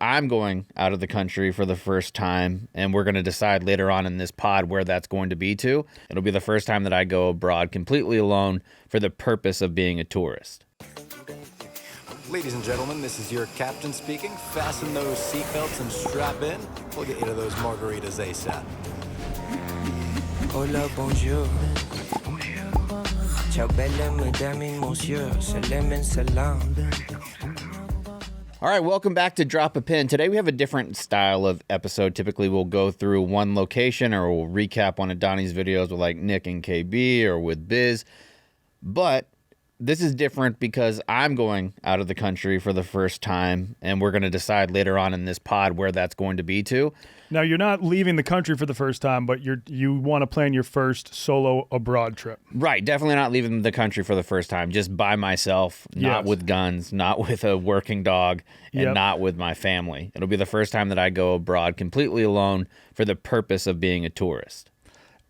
I'm going out of the country for the first time, and we're going to decide later on in this pod where that's going to be to. It'll be the first time that I go abroad completely alone for the purpose of being a tourist. Ladies and gentlemen, this is your captain speaking. Fasten those seatbelts and strap in. We'll get you to those margaritas ASAP. Hola, bonjour. Ciao, belle mesdames et messieurs. Salam and salam. All right, welcome back to Drop a Pin. Today we have a different style of episode. Typically we'll go through one location or we'll recap one of Donnie's videos with like Nick and KB or with Biz. But this is different because I'm going out of the country for the first time, and we're going to decide later on in this pod where that's going to be to. Now, you're not leaving the country for the first time, but you want to plan your first solo abroad trip. Right, definitely not leaving the country for the first time, just by myself, not Yes. with guns, not with a working dog, and Yep. not with my family. It'll be the first time that I go abroad completely alone for the purpose of being a tourist.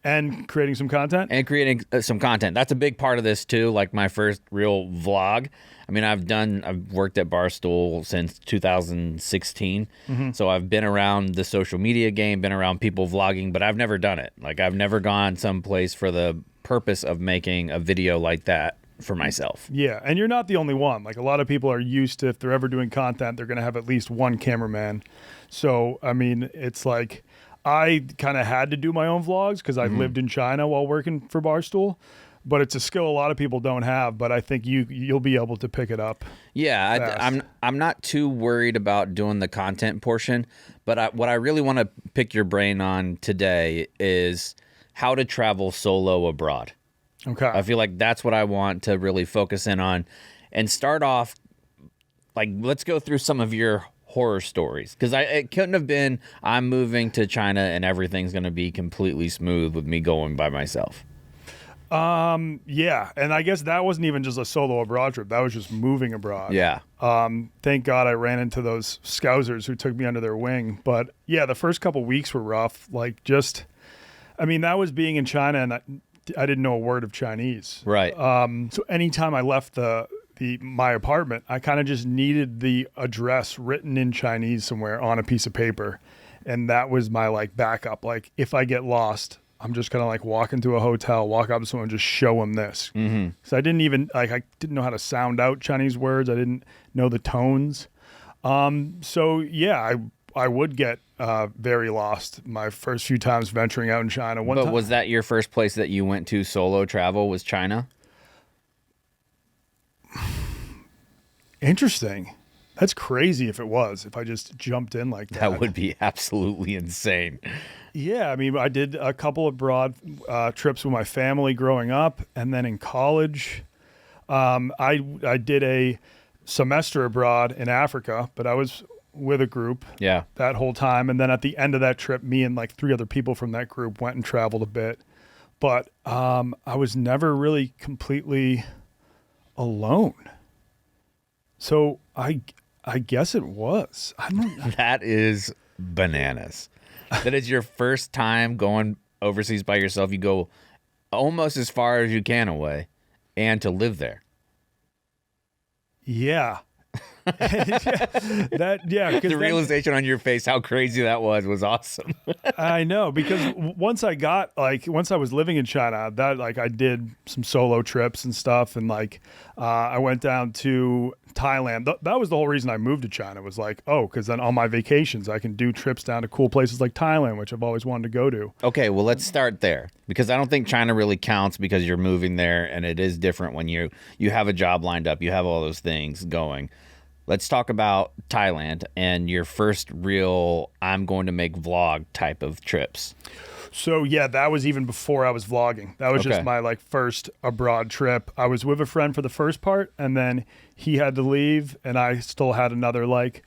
And creating some content? And creating some content. That's a big part of this too, like my first real vlog. I mean, I've worked at Barstool since 2016. So I've been around the social media game, been around people vlogging, but I've never done it. Like I've never gone someplace for the purpose of making a video like that for myself. Yeah, and you're not the only one. Like a lot of people are used to, if they're ever doing content, they're going to have at least one cameraman. So, I mean, it's like I kind of had to do my own vlogs because I've lived in China while working for Barstool. But it's a skill a lot of people don't have, but I think you'll be able to pick it up. Yeah, fast. I'm not too worried about doing the content portion, but what I really want to pick your brain on today is how to travel solo abroad. Okay. I feel like that's what I want to really focus in on and start off, like, let's go through some of your horror stories, because it couldn't have been I'm moving to China and everything's going to be completely smooth with me going by myself. Yeah, and I guess that wasn't even just a solo abroad trip. That was just moving abroad. Yeah. Thank God I ran into those Scousers who took me under their wing. But yeah, the first couple weeks were rough. Like I mean, that was being in China, and I didn't know a word of Chinese. Right. So anytime I left my apartment, I kind of just needed the address written in Chinese somewhere on a piece of paper, and that was my like backup. Like if I get lost, I'm just gonna like walk into a hotel, walk up to someone, and just show them this. Mm-hmm. So I didn't even I didn't know how to sound out Chinese words. I didn't know the tones. So yeah, I would get very lost my first few times venturing out in China. But was that your first place that you went to solo travel, was China? Interesting. That's crazy if I just jumped in like that. That would be absolutely insane. Yeah, I mean, I did a couple of broad trips with my family growing up, and then in college, I did a semester abroad in Africa, but I was with a group Yeah. that whole time. And then at the end of that trip, me and like 3 other people from that group went and traveled a bit. But I was never really completely alone. So I guess it was. I don't know. That is bananas. That is your first time going overseas by yourself. You go almost as far as you can away, and to live there. Yeah. The The realization on your face how crazy that was awesome. I know, because once I was living in China, that like I did some solo trips and stuff, and like I went down to Thailand. That was the whole reason I moved to China, was like, because then on my vacations I can do trips down to cool places like Thailand, which I've always wanted to go to. Okay, well, let's start there, because I don't think China really counts, because you're moving there, and it is different when you have a job lined up, you have all those things going. Let's talk about Thailand and your first real I'm going to make vlog type of trips. So yeah, that was even before I was vlogging. That was just Okay. my like first abroad trip. I was with a friend for the first part, and then he had to leave, and I still had another like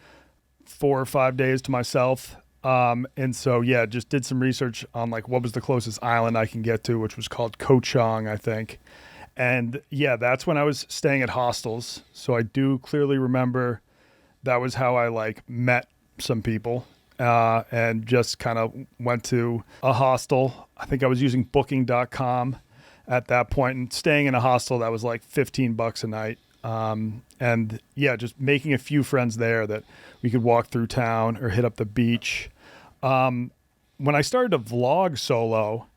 4 or 5 days to myself. And so yeah, just did some research on like what was the closest island I can get to, which was called Koh Chang, I think. And yeah, that's when I was staying at hostels. So I do clearly remember that was how I like met some people, and just kind of went to a hostel. I think I was using booking.com at that point, and staying in a hostel that was like $15 a night. And yeah, just making a few friends there that we could walk through town or hit up the beach. When I started to vlog solo,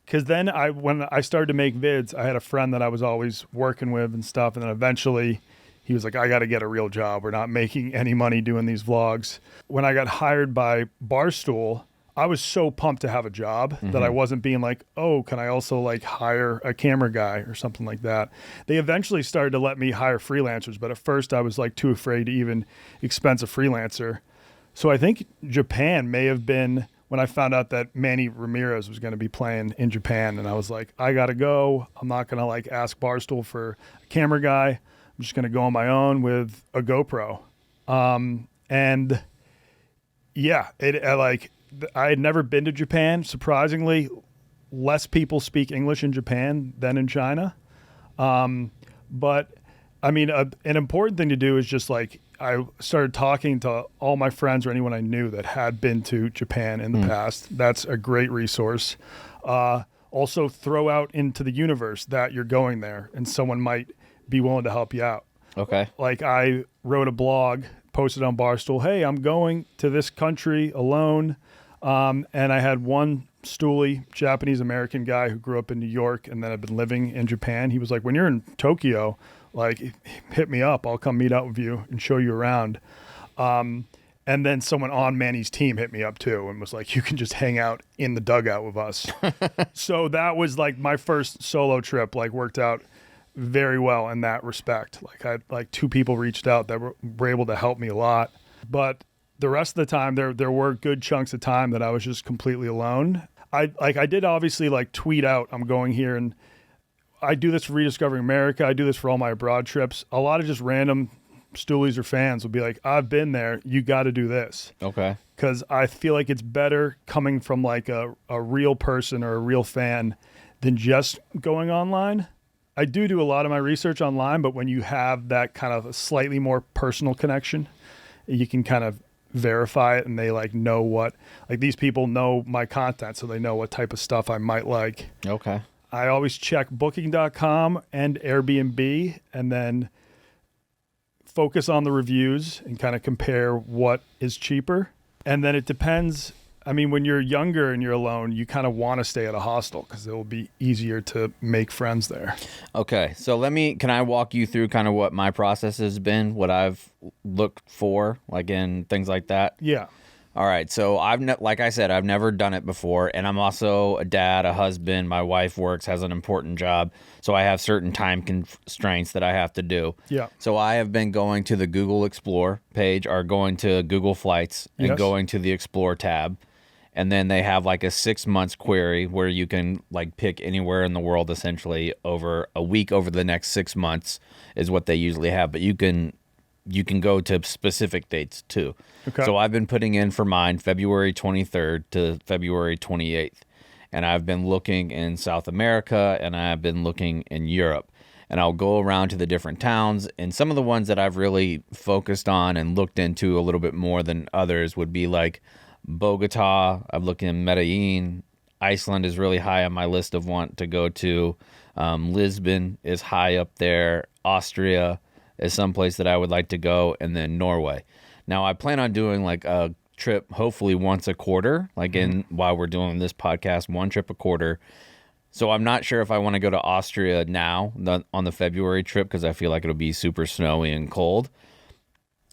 because then when I started to make vids, I had a friend that I was always working with and stuff. And then eventually he was like, I got to get a real job. We're not making any money doing these vlogs. When I got hired by Barstool, I was so pumped to have a job that I wasn't being like, oh, can I also like hire a camera guy or something like that? They eventually started to let me hire freelancers, but at first I was like too afraid to even expense a freelancer. So I think Japan may have been when I found out that Manny Ramirez was going to be playing in Japan, and I was like, I got to go. I'm not going to like ask Barstool for a camera guy. I'm just going to go on my own with a GoPro. And yeah, I had never been to Japan. Surprisingly, less people speak English in Japan than in China. But I mean, an important thing to do is just like, I started talking to all my friends or anyone I knew that had been to Japan in the past. That's a great resource. Also throw out into the universe that you're going there and someone might be willing to help you out. Okay. Like I wrote a blog, posted on Barstool, hey, I'm going to this country alone. And I had one stoolie Japanese-American guy who grew up in New York and then had been living in Japan. He was like, when you're in Tokyo, like hit me up. I'll come meet up with you and show you around. And then someone on Manny's team hit me up too and was like, you can just hang out in the dugout with us. So that was like my first solo trip, like worked out very well in that respect. Like I had like 2 people reached out that were able to help me a lot. But the rest of the time there were good chunks of time that I was just completely alone. I did obviously like tweet out, I'm going here, and I do this for Rediscovering America. I do this for all my abroad trips. A lot of just random stoolies or fans will be like, I've been there. You got to do this. Okay. Because I feel like it's better coming from like a real person or a real fan than just going online. I do a lot of my research online, but when you have that kind of a slightly more personal connection, you can kind of verify it and they like know what, like these people know my content, so they know what type of stuff I might like. Okay. I always check booking.com and Airbnb and then focus on the reviews and kind of compare what is cheaper. And then it depends. I mean, when you're younger and you're alone, you kind of want to stay at a hostel because it will be easier to make friends there. Okay. So can I walk you through kind of what my process has been, what I've looked for, like in things like that? Yeah. All right. So like I said, I've never done it before, and I'm also a dad, a husband. My wife works, has an important job, so I have certain time constraints that I have to do. Yeah. So I have been going to the Google Explore page, or going to Google Flights and going to the Explore tab, and then they have like a 6 months query where you can like pick anywhere in the world essentially over a week over the next 6 months is what they usually have, but you can go to specific dates too. Okay. So I've been putting in for mine February 23rd to February 28th. And I've been looking in South America and I've been looking in Europe. And I'll go around to the different towns. And some of the ones that I've really focused on and looked into a little bit more than others would be like Bogota. I've looked in Medellin. Iceland is really high on my list of want to go to. Lisbon is high up there. Austria is someplace that I would like to go, and then Norway. Now, I plan on doing like a trip hopefully once a quarter, like while we're doing this podcast, 1 trip a quarter. So I'm not sure if I want to go to Austria now on the February trip because I feel like it'll be super snowy and cold.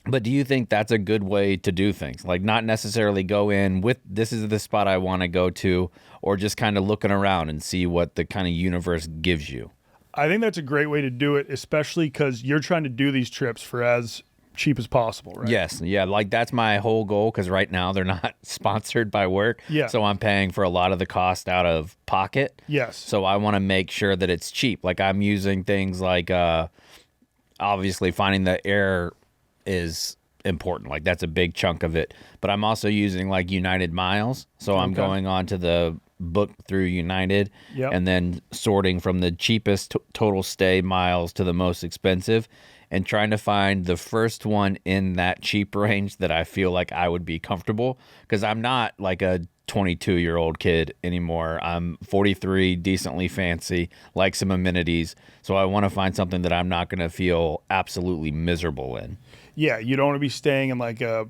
But do you think that's a good way to do things? Like not necessarily go in with this is the spot I want to go to, or just kind of looking around and see what the kind of universe gives you? I think that's a great way to do it, especially because you're trying to do these trips for as cheap as possible, right? Yes. Yeah. Like that's my whole goal because right now they're not sponsored by work. Yeah. So I'm paying for a lot of the cost out of pocket. Yes. So I want to make sure that it's cheap. Like I'm using things like obviously finding the air is important. Like that's a big chunk of it. But I'm also using like United Miles. So I'm going on to the book through United and then sorting from the cheapest total stay miles to the most expensive and trying to find the first one in that cheap range that I feel like I would be comfortable, because I'm not like a 22-year-old kid anymore. I'm 43, decently fancy, like some amenities. So I want to find something that I'm not going to feel absolutely miserable in. Yeah, you don't want to be staying in like a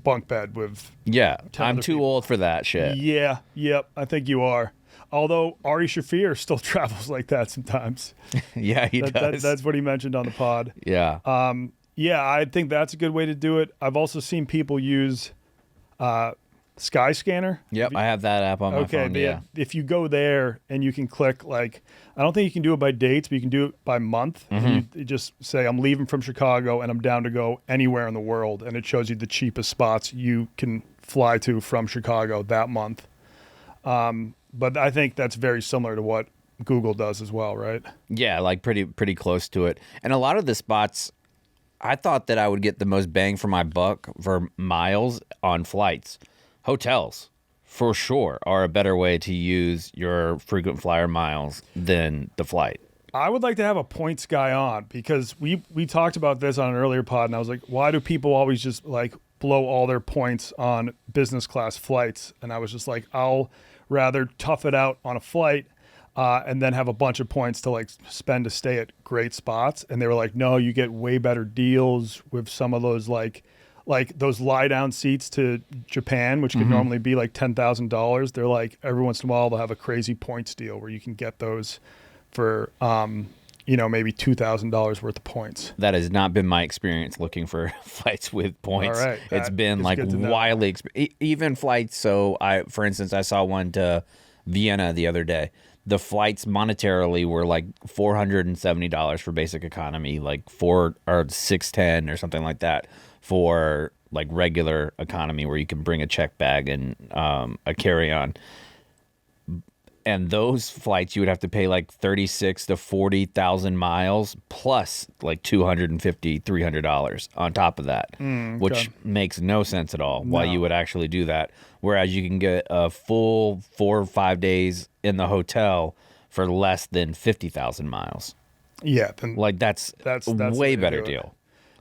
bunk bed with. Yeah, 10 I'm other too people. old for that shit. Yeah, yep, I think you are. Although Ari Shafir still travels like that sometimes. Yeah, he does. That's what he mentioned on the pod. Yeah. Yeah, I think that's a good way to do it. I've also seen people use Skyscanner. Yep, I have that app on my phone. Yeah. If you go there and you can click like, I don't think you can do it by dates, but you can do it by month. And you just say, I'm leaving from Chicago and I'm down to go anywhere in the world. And it shows you the cheapest spots you can fly to from Chicago that month. But I think that's very similar to what Google does as well, right? Yeah, like pretty close to it. And a lot of the spots, I thought that I would get the most bang for my buck for miles on flights. Hotels, for sure, are a better way to use your frequent flyer miles than the flight. I would like to have a points guy on because we talked about this on an earlier pod, and I was like, why do people always just like blow all their points on business class flights? And I was just like, I'll rather tough it out on a flight and then have a bunch of points to like spend to stay at great spots. And they were like, no, you get way better deals with some of those like those lie down seats to Japan, which could normally be like $10,000. They're like every once in a while they'll have a crazy points deal where you can get those for maybe $2,000 worth of points. That has not been my experience looking for flights with points. All right. It's been like good to know. wildly even flights. So for instance, I saw one to Vienna the other day. The flights monetarily were like $470 for basic economy, like $610 or something like that for like regular economy where you can bring a check bag and a carry-on. And those flights you would have to pay like 36 to 40,000 miles plus like $250, $300 on top of that, which makes no sense at all why you would actually do that. Whereas you can get a full 4 or 5 days in the hotel for less than 50,000 miles. Yeah. Then Like that's the way way to better do it. deal.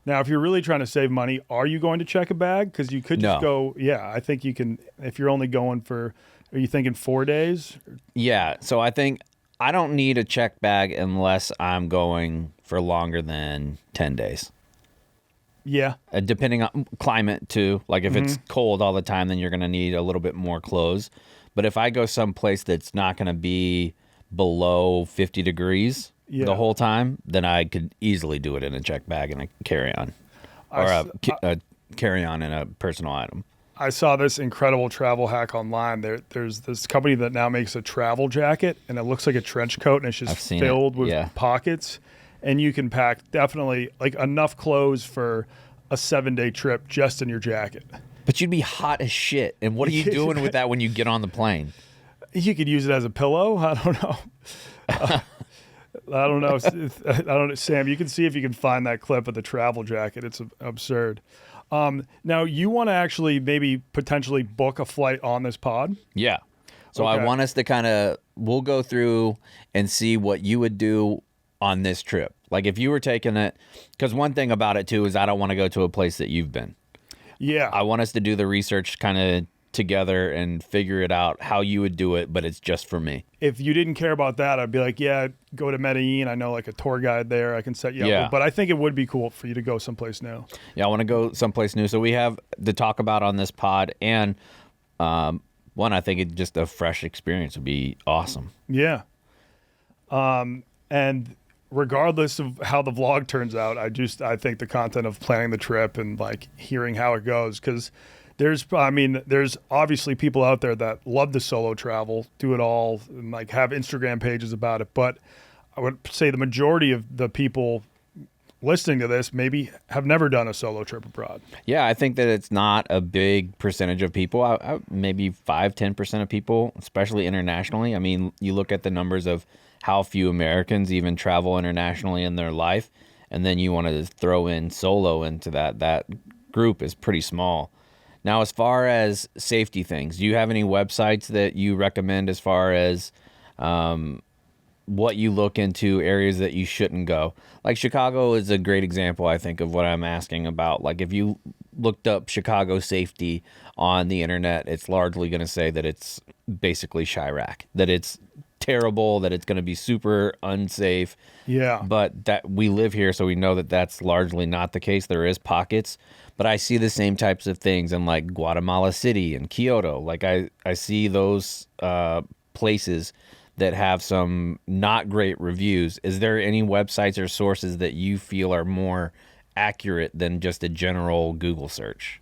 Now, if you're really trying to save money, are you going to check a bag? Because you could just No. go, yeah, I think you can, if you're only going for, are you thinking 4 days? Yeah, so I think I don't need a check bag unless I'm going for longer than 10 days. Yeah. Depending on climate too. Like if it's cold all the time, then you're going to need a little bit more clothes. But if I go someplace that's not going to be below 50 degrees the whole time, then I could easily do it in a check bag and a carry-on. Or a carry-on and a personal item. I saw this incredible travel hack online. There's this company that now makes a travel jacket, and it looks like a trench coat, and it's just filled with pockets. And you can pack definitely like enough clothes for a 7-day trip just in your jacket. But you'd be hot as shit. And what are you doing with that when you get on the plane? You could use it as a pillow. I don't know. I don't know. Sam, you can see if you can find that clip of the travel jacket. It's absurd. Now, you want to actually maybe potentially book a flight on this pod? Yeah. So Okay. I want us to we'll go through and see what you would do on this trip. Like if you were taking it, because one thing about it too is I don't want to go to a place that you've been. Yeah. I want us to do the research kind of together and figure it out how you would do it, but it's just for me. If you didn't care about that, I'd be like, yeah, go to Medellin. I know like a tour guide there. I can set you up. Yeah. But I think it would be cool for you to go someplace new. Yeah, I want to go someplace new. So we have to talk about on this pod. And one, I think it just a fresh experience would be awesome. Yeah. And regardless of how the vlog turns out, I think the content of planning the trip and like hearing how it goes, because there's obviously people out there that love to solo travel, do it all, and like have Instagram pages about it. But I would say the majority of the people listening to this maybe have never done a solo trip abroad. Yeah, I think that it's not a big percentage of people. Maybe 5-10% of people, especially internationally. I mean, you look at the numbers of how few Americans even travel internationally in their life, and then you want to throw in solo into that group is pretty small. Now, as far as safety things, do you have any websites that you recommend as far as what you look into, areas that you shouldn't go? Like Chicago is a great example, I think, of what I'm asking about. Like if you looked up Chicago safety on the internet, it's largely going to say that it's basically Chirac, that it's terrible, that it's going to be super unsafe. Yeah. But that we live here, so we know that that's largely not the case. There is pockets, but I see the same types of things in like Guatemala City and Kyoto. Like I see those places that have some not great reviews. Is there any websites or sources that you feel are more accurate than just a general Google search?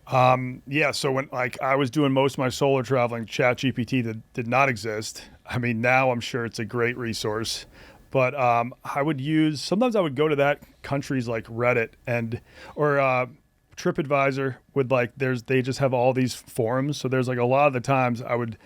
Yeah, so when like I was doing most of my solo traveling, ChatGPT did not exist. I mean, now I'm sure it's a great resource, but sometimes I would go to that countries like Reddit or TripAdvisor would they just have all these forums. So there's like a lot of the times I would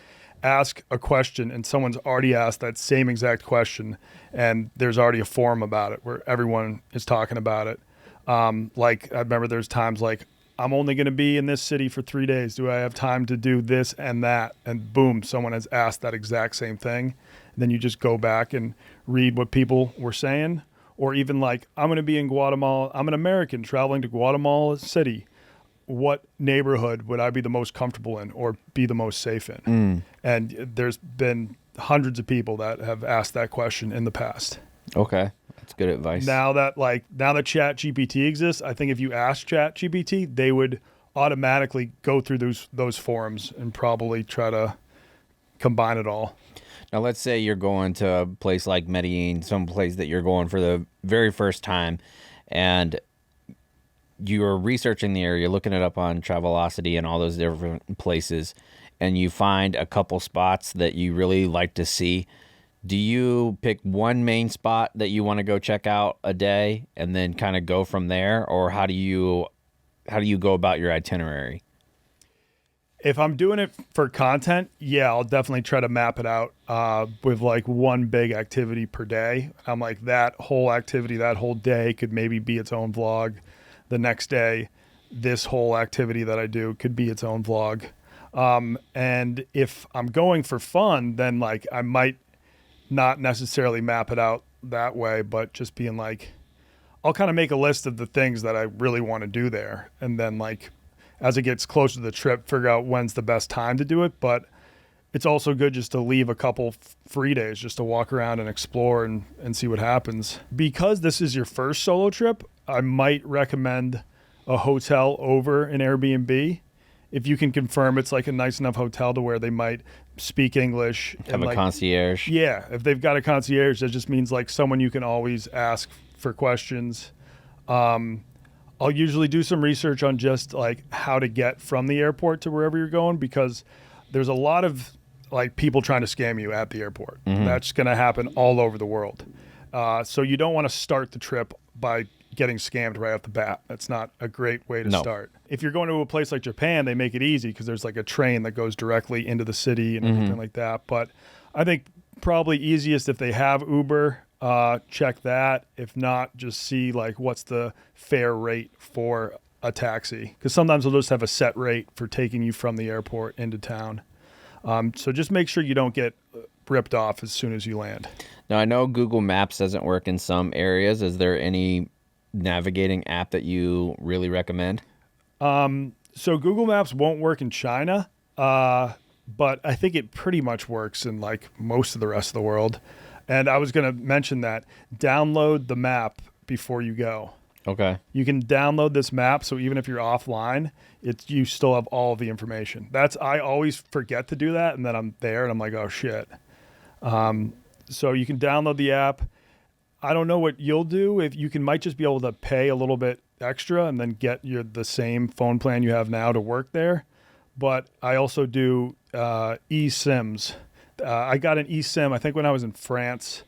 ask a question and someone's already asked that same exact question, and there's already a forum about it where everyone is talking about it. Like I remember there's times like, I'm only going to be in this city for 3 days. Do I have time to do this and that? And boom, someone has asked that exact same thing. And then you just go back and read what people were saying. Or even like, I'm going to be in Guatemala. I'm an American traveling to Guatemala City. What neighborhood would I be the most comfortable in or be the most safe in? And there's been hundreds of people that have asked that question in the past. Okay. That's good advice. Now that ChatGPT exists, I think if you ask ChatGPT, they would automatically go through those forums and probably try to combine it all. Now, let's say you're going to a place like Medellin, some place that you're going for the very first time, and you're researching the area, looking it up on Travelocity and all those different places, and you find a couple spots that you really like to see. Do you pick one main spot that you want to go check out a day and then kind of go from there? Or how do you go about your itinerary? If I'm doing it for content, yeah, I'll definitely try to map it out with like one big activity per day. I'm like, that whole activity, that whole day could maybe be its own vlog. The next day, this whole activity that I do could be its own vlog. And if I'm going for fun, then like I might not necessarily map it out that way, but just being like, I'll kind of make a list of the things that I really want to do there. And then like, as it gets closer to the trip, figure out when's the best time to do it. But it's also good just to leave a couple free days just to walk around and explore and see what happens. Because this is your first solo trip, I might recommend a hotel over an Airbnb. If you can confirm it's like a nice enough hotel to where they might speak English. Have a concierge. Yeah. If they've got a concierge, that just means like someone you can always ask for questions. I'll usually do some research on just like how to get from the airport to wherever you're going, because there's a lot of like people trying to scam you at the airport. Mm-hmm. That's going to happen all over the world. So you don't want to start the trip by getting scammed right off the bat. That's not a great way to start. If you're going to a place like Japan, they make it easy because there's like a train that goes directly into the city and everything like that. But I think probably easiest if they have Uber, check that. If not, just see like what's the fair rate for a taxi, because sometimes they'll just have a set rate for taking you from the airport into town. So just make sure you don't get ripped off as soon as you land. Now, I know Google Maps doesn't work in some areas. Is there any navigating app that you really recommend? So Google Maps won't work in China, but I think it pretty much works in like most of the rest of the world. And I was going to mention that download the map before you go. Okay. You can download this map, so even if you're offline, you still have all of the information. I always forget to do that, and then I'm there and I'm like, oh shit. So you can download the app. I don't know what you'll do. If you might just be able to pay a little bit extra and then get the same phone plan you have now to work there. But I also do eSIMs. I got an eSIM, I think when I was in France.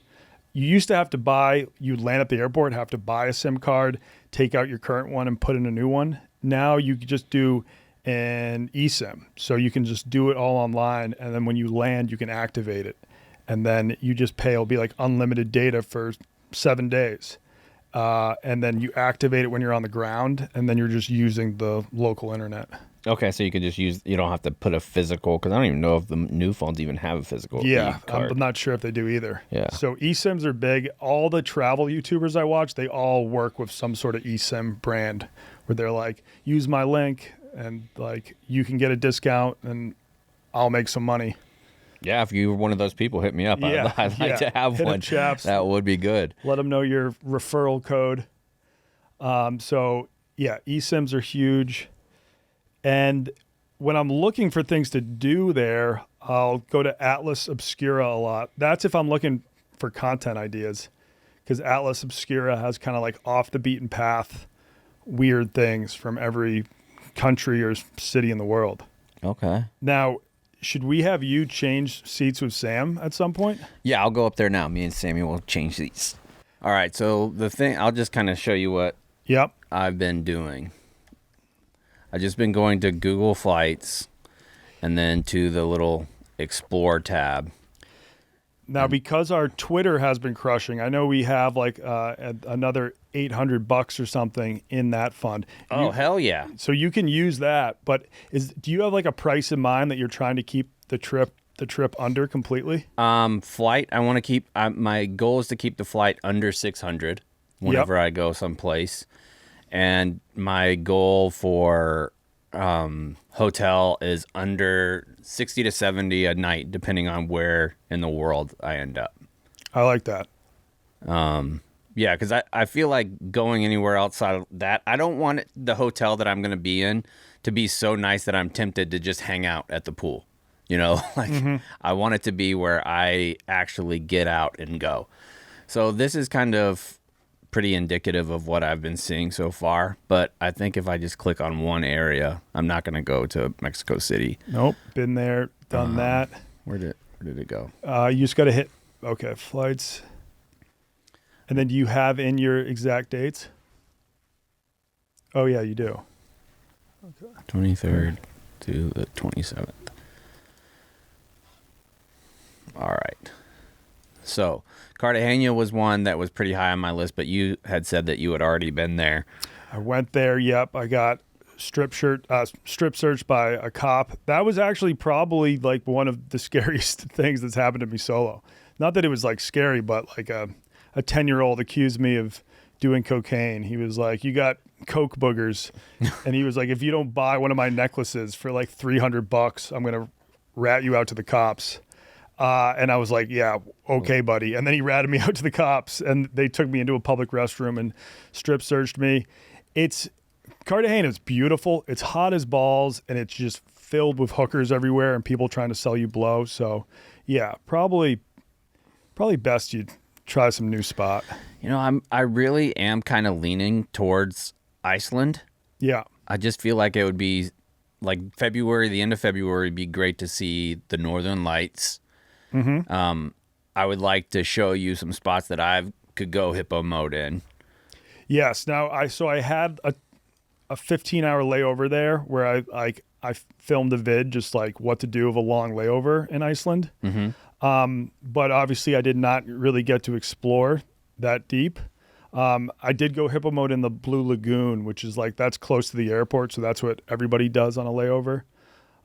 You used to have to you'd land at the airport, have to buy a SIM card, take out your current one and put in a new one. Now you can just do an eSIM. So you can just do it all online, and then when you land, you can activate it. And then you just pay, it'll be like unlimited data for 7 days. And then you activate it when you're on the ground, and then you're just using the local internet. Okay, so you can just you don't have to put a physical, because I don't even know if the new phones even have a physical card. I'm not sure if they do either. Yeah. So eSIMs are big. All the travel YouTubers I watch, they all work with some sort of eSIM brand where they're like, use my link and like you can get a discount and I'll make some money. Yeah, if you're one of those people, hit me up. Yeah, I'd like to have Hit up one. Chaps. That would be good. Let them know your referral code. So yeah, eSIMs are huge. And when I'm looking for things to do there, I'll go to Atlas Obscura a lot. That's if I'm looking for content ideas, because Atlas Obscura has kind of like off the beaten path, weird things from every country or city in the world. Okay. Now, should we have you change seats with Sam at some point? Yeah, I'll go up there now. Me and Sammy will change these. All right, so the thing, I'll just kind of show you what Yep. I've been doing. I've just been going to Google Flights and then to the little Explore tab. Now, because our Twitter has been crushing, I know we have like another $800 or something in that fund. Oh, hell yeah. So you can use that, but do you have like a price in mind that you're trying to keep the trip under completely? Flight, I want to keep, my goal is to keep the flight under 600 whenever I go someplace. And my goal for hotel is under 60 to 70 a night, depending on where in the world I end up. I like that. Yeah, because I feel like going anywhere outside of that, I don't want the hotel that I'm going to be in to be so nice that I'm tempted to just hang out at the pool. You know, like I want it to be where I actually get out and go. So this is kind of pretty indicative of what I've been seeing so far. But I think if I just click on one area, I'm not going to go to Mexico City. Nope. Been there, done that. Where did it go? You just got to hit, okay, flights. And then do you have in your exact dates? Oh, yeah, you do. 23rd to the 27th. All right. So Cartagena was one that was pretty high on my list, but you had said that you had already been there. I went there. Yep. I got strip searched by a cop. That was actually probably like one of the scariest things that's happened to me solo. Not that it was like scary, but like a 10-year-old accused me of doing cocaine. He was like, "You got coke boogers." And he was like, "If you don't buy one of my necklaces for like $300, I'm going to rat you out to the cops." And I was like, "Yeah, okay, buddy." And then he ratted me out to the cops, and they took me into a public restroom and strip searched me. Cartagena is beautiful. It's hot as balls, and it's just filled with hookers everywhere and people trying to sell you blow. So, yeah, probably best you try some new spot. You know, I really am kind of leaning towards Iceland. Yeah. I just feel like it would be like February, the end of February, would be great to see the Northern Lights. Mm-hmm. I would like to show you some spots that I could go hippo mode in. Yes. Now, I had a 15-hour layover there where I filmed a vid just like what to do of a long layover in Iceland. Mm-hmm. But obviously I did not really get to explore that deep. I did go hippo mode in the Blue Lagoon, which is like, that's close to the airport. So that's what everybody does on a layover.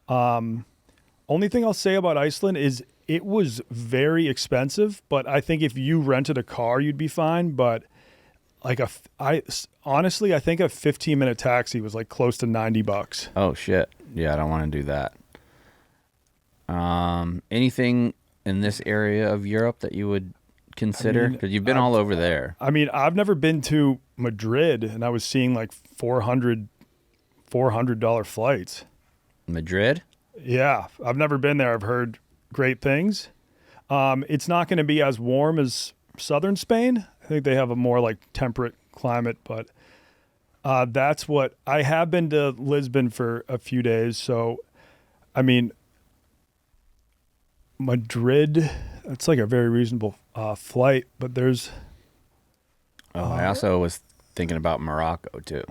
Only thing I'll say about Iceland is it was very expensive, but I think if you rented a car, you'd be fine. But like honestly, I think a 15-minute taxi was like close to $90. Oh shit. Yeah. I don't want to do that. Anything in this area of Europe that you would consider? Because you've been all over there. I mean, I've never been to Madrid, and I was seeing like $400 flights. Madrid? Yeah, I've never been there. I've heard great things. It's not going to be as warm as southern Spain. I think they have a more like temperate climate, but that's what I have been to Lisbon for a few days. So, I mean, Madrid, that's like a very reasonable flight, but there's... I also was thinking about Morocco too.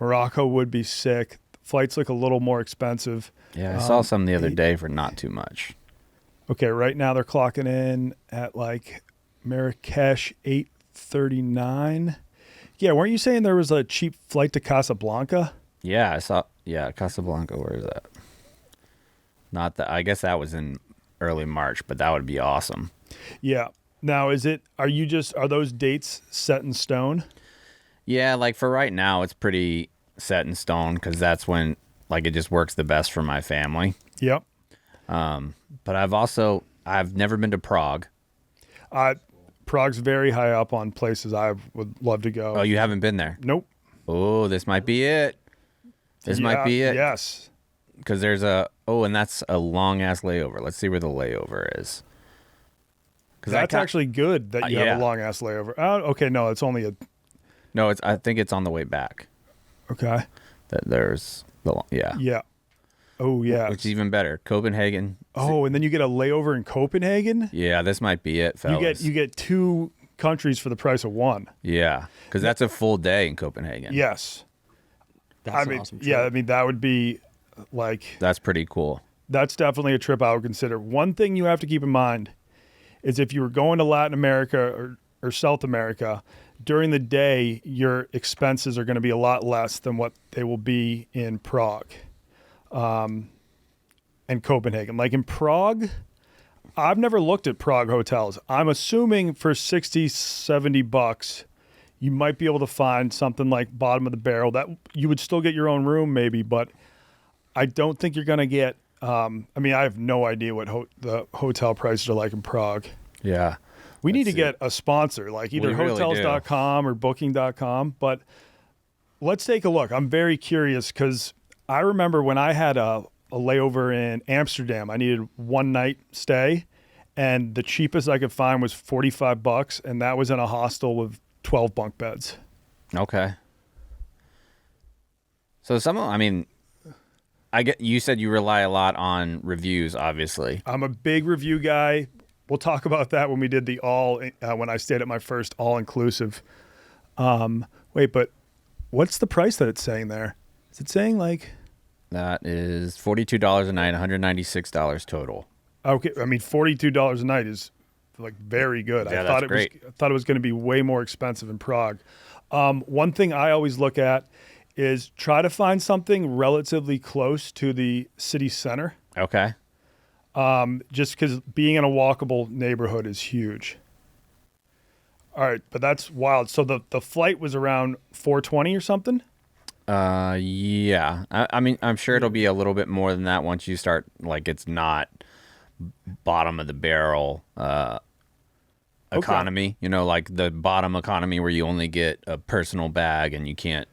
Morocco would be sick. Flights look a little more expensive. Yeah, I saw some the other day for not too much. Okay, right now they're clocking in at like Marrakesh, $839. Yeah, weren't you saying there was a cheap flight to Casablanca? Yeah, I saw. Yeah, Casablanca. Where is that? Not that. I guess that was in early March, but that would be awesome. Yeah. Now, are those dates set in stone? Yeah, like for right now, it's pretty set in stone because that's when like it just works the best for my family. Yep. But I've never been to Prague. Prague's very high up on places I would love to go. Oh, you haven't been there? Nope. Oh, this might be it. This might be it. Yes. Because there's and that's a long ass layover. Let's see where the layover is. That's actually good that you have a long ass layover. Oh, okay, no, it's only a. No, I think it's on the way back. Okay. There's yeah. Yeah. Oh yeah. Which is even better. Copenhagen. Oh, and then you get a layover in Copenhagen. Yeah, this might be it, fellas. You get 2 countries for the price of 1. Yeah, because that's a full day in Copenhagen. Yes. That's an awesome trip. Yeah, I mean that would be like. That's pretty cool. That's definitely a trip I would consider. One thing you have to keep in mind is if you were going to Latin America or South America, during the day, your expenses are going to be a lot less than what they will be in Prague and Copenhagen. Like in Prague, I've never looked at Prague hotels. I'm assuming for $60-$70, you might be able to find something like bottom of the barrel that you would still get your own room maybe, but I don't think you're going to get I have no idea what the hotel prices are like in Prague. Yeah. We need to get a sponsor, like either really hotels.com or booking.com. But let's take a look. I'm very curious because I remember when I had a layover in Amsterdam, I needed 1 night stay, and the cheapest I could find was $45, and that was in a hostel with 12 bunk beds. Okay. So you said you rely a lot on reviews, obviously. I'm a big review guy. We'll talk about that when we did the when I stayed at my first all-inclusive. Wait, but what's the price that it's saying there? Is it saying like? That is $42 a night, $196 total. Okay, I mean $42 a night is like very good. Yeah, I thought that's great. I thought it was going to be way more expensive in Prague. One thing I always look at is try to find something relatively close to the city center. Okay. Just because being in a walkable neighborhood is huge. All right, but that's wild. So the flight was around 420 or something? Yeah. I mean, I'm sure it'll be a little bit more than that once you start, like, it's not bottom of the barrel economy. You know, like the bottom economy where you only get a personal bag and you can't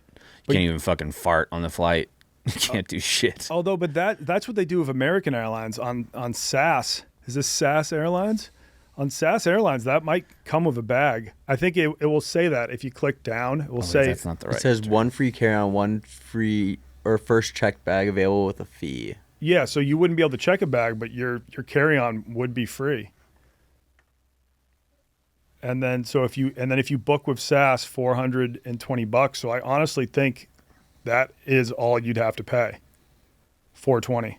even fucking fart on the flight. You can't do shit. Although, but that's what they do with American Airlines on SAS. Is this SAS Airlines? On SAS Airlines, that might come with a bag. I think it will say that if you click down, it will say that's not the right. It says 1 free carry-on, 1 free or first checked bag available with a fee. Yeah, so you wouldn't be able to check a bag, but your carry-on would be free. And then if you book with SAS, $420. So I honestly think that is all you'd have to pay. $420.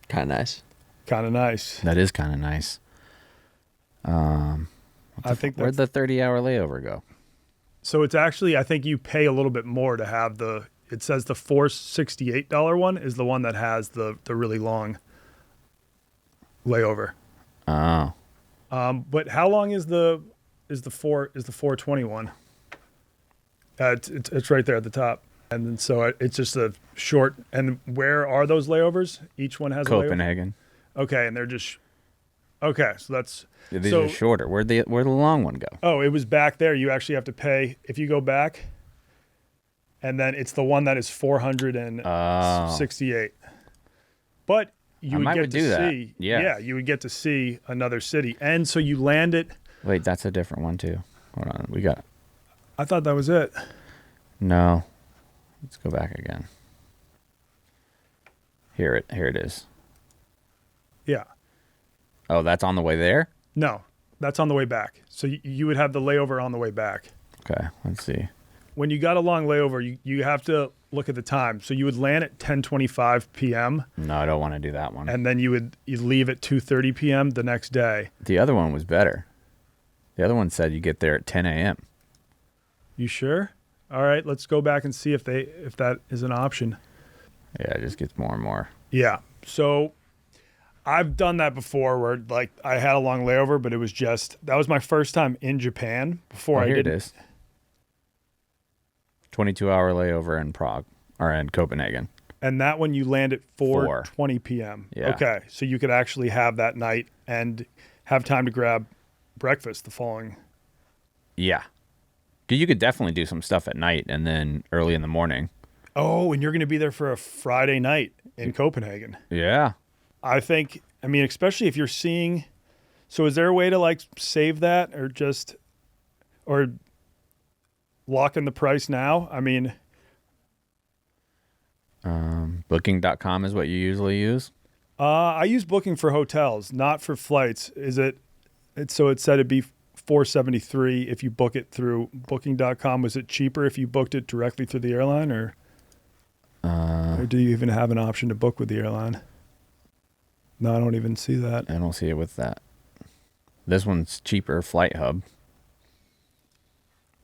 Kind of nice. Kind of nice. That is kind of nice. I think where'd the 30-hour layover go? So it's actually, I think you pay a little bit more to have it says the $468 one is the one that has the really long layover. Oh. But how long is the 420 one? It's right there at the top. And then so it's just a short, and where are those layovers? Each one has Copenhagen. a layover? Okay, and they're just, okay, so that's. These are shorter. Where'd the long one go? Oh, it was back there. You actually have to pay, if you go back, and then it's the one that is 468. But you would get to see. Yeah, you would get to see another city. And so you land it. Wait, that's a different one too. Hold on. I thought that was it. No. Let's go back again. Here it is. Yeah. Oh, that's on the way there? No, that's on the way back. So you would have the layover on the way back. Okay, let's see. When you got a long layover, you have to look at the time. So you would land at 10:25 p.m. No, I don't want to do that one. And then you'd leave at 2:30 p.m. the next day. The other one was better. The other one said you get there at 10 a.m. You sure? All right, let's go back and see if that is an option. Yeah, it just gets more and more. Yeah. So I've done that before where like I had a long layover, but it was that was my first time in Japan before Here it is. 22-hour layover in Prague or in Copenhagen. And that one you land at 4. 4:20 p.m. Yeah. Okay, so you could actually have that night and have time to grab breakfast the following. Yeah. You could definitely do some stuff at night and then early in the morning. Oh, and you're going to be there for a Friday night in Copenhagen. Yeah. I mean, especially if you're seeing. So is there a way to like save that or lock in the price now? I mean, Booking.com is what you usually use. I use Booking for hotels, not for flights. So it said it'd be $473 if you book it through Booking.com. Was it cheaper if you booked it directly through the airline, or do you even have an option to book with the airline? No, I don't even see that. I don't see it with that. This one's cheaper, Flight Hub.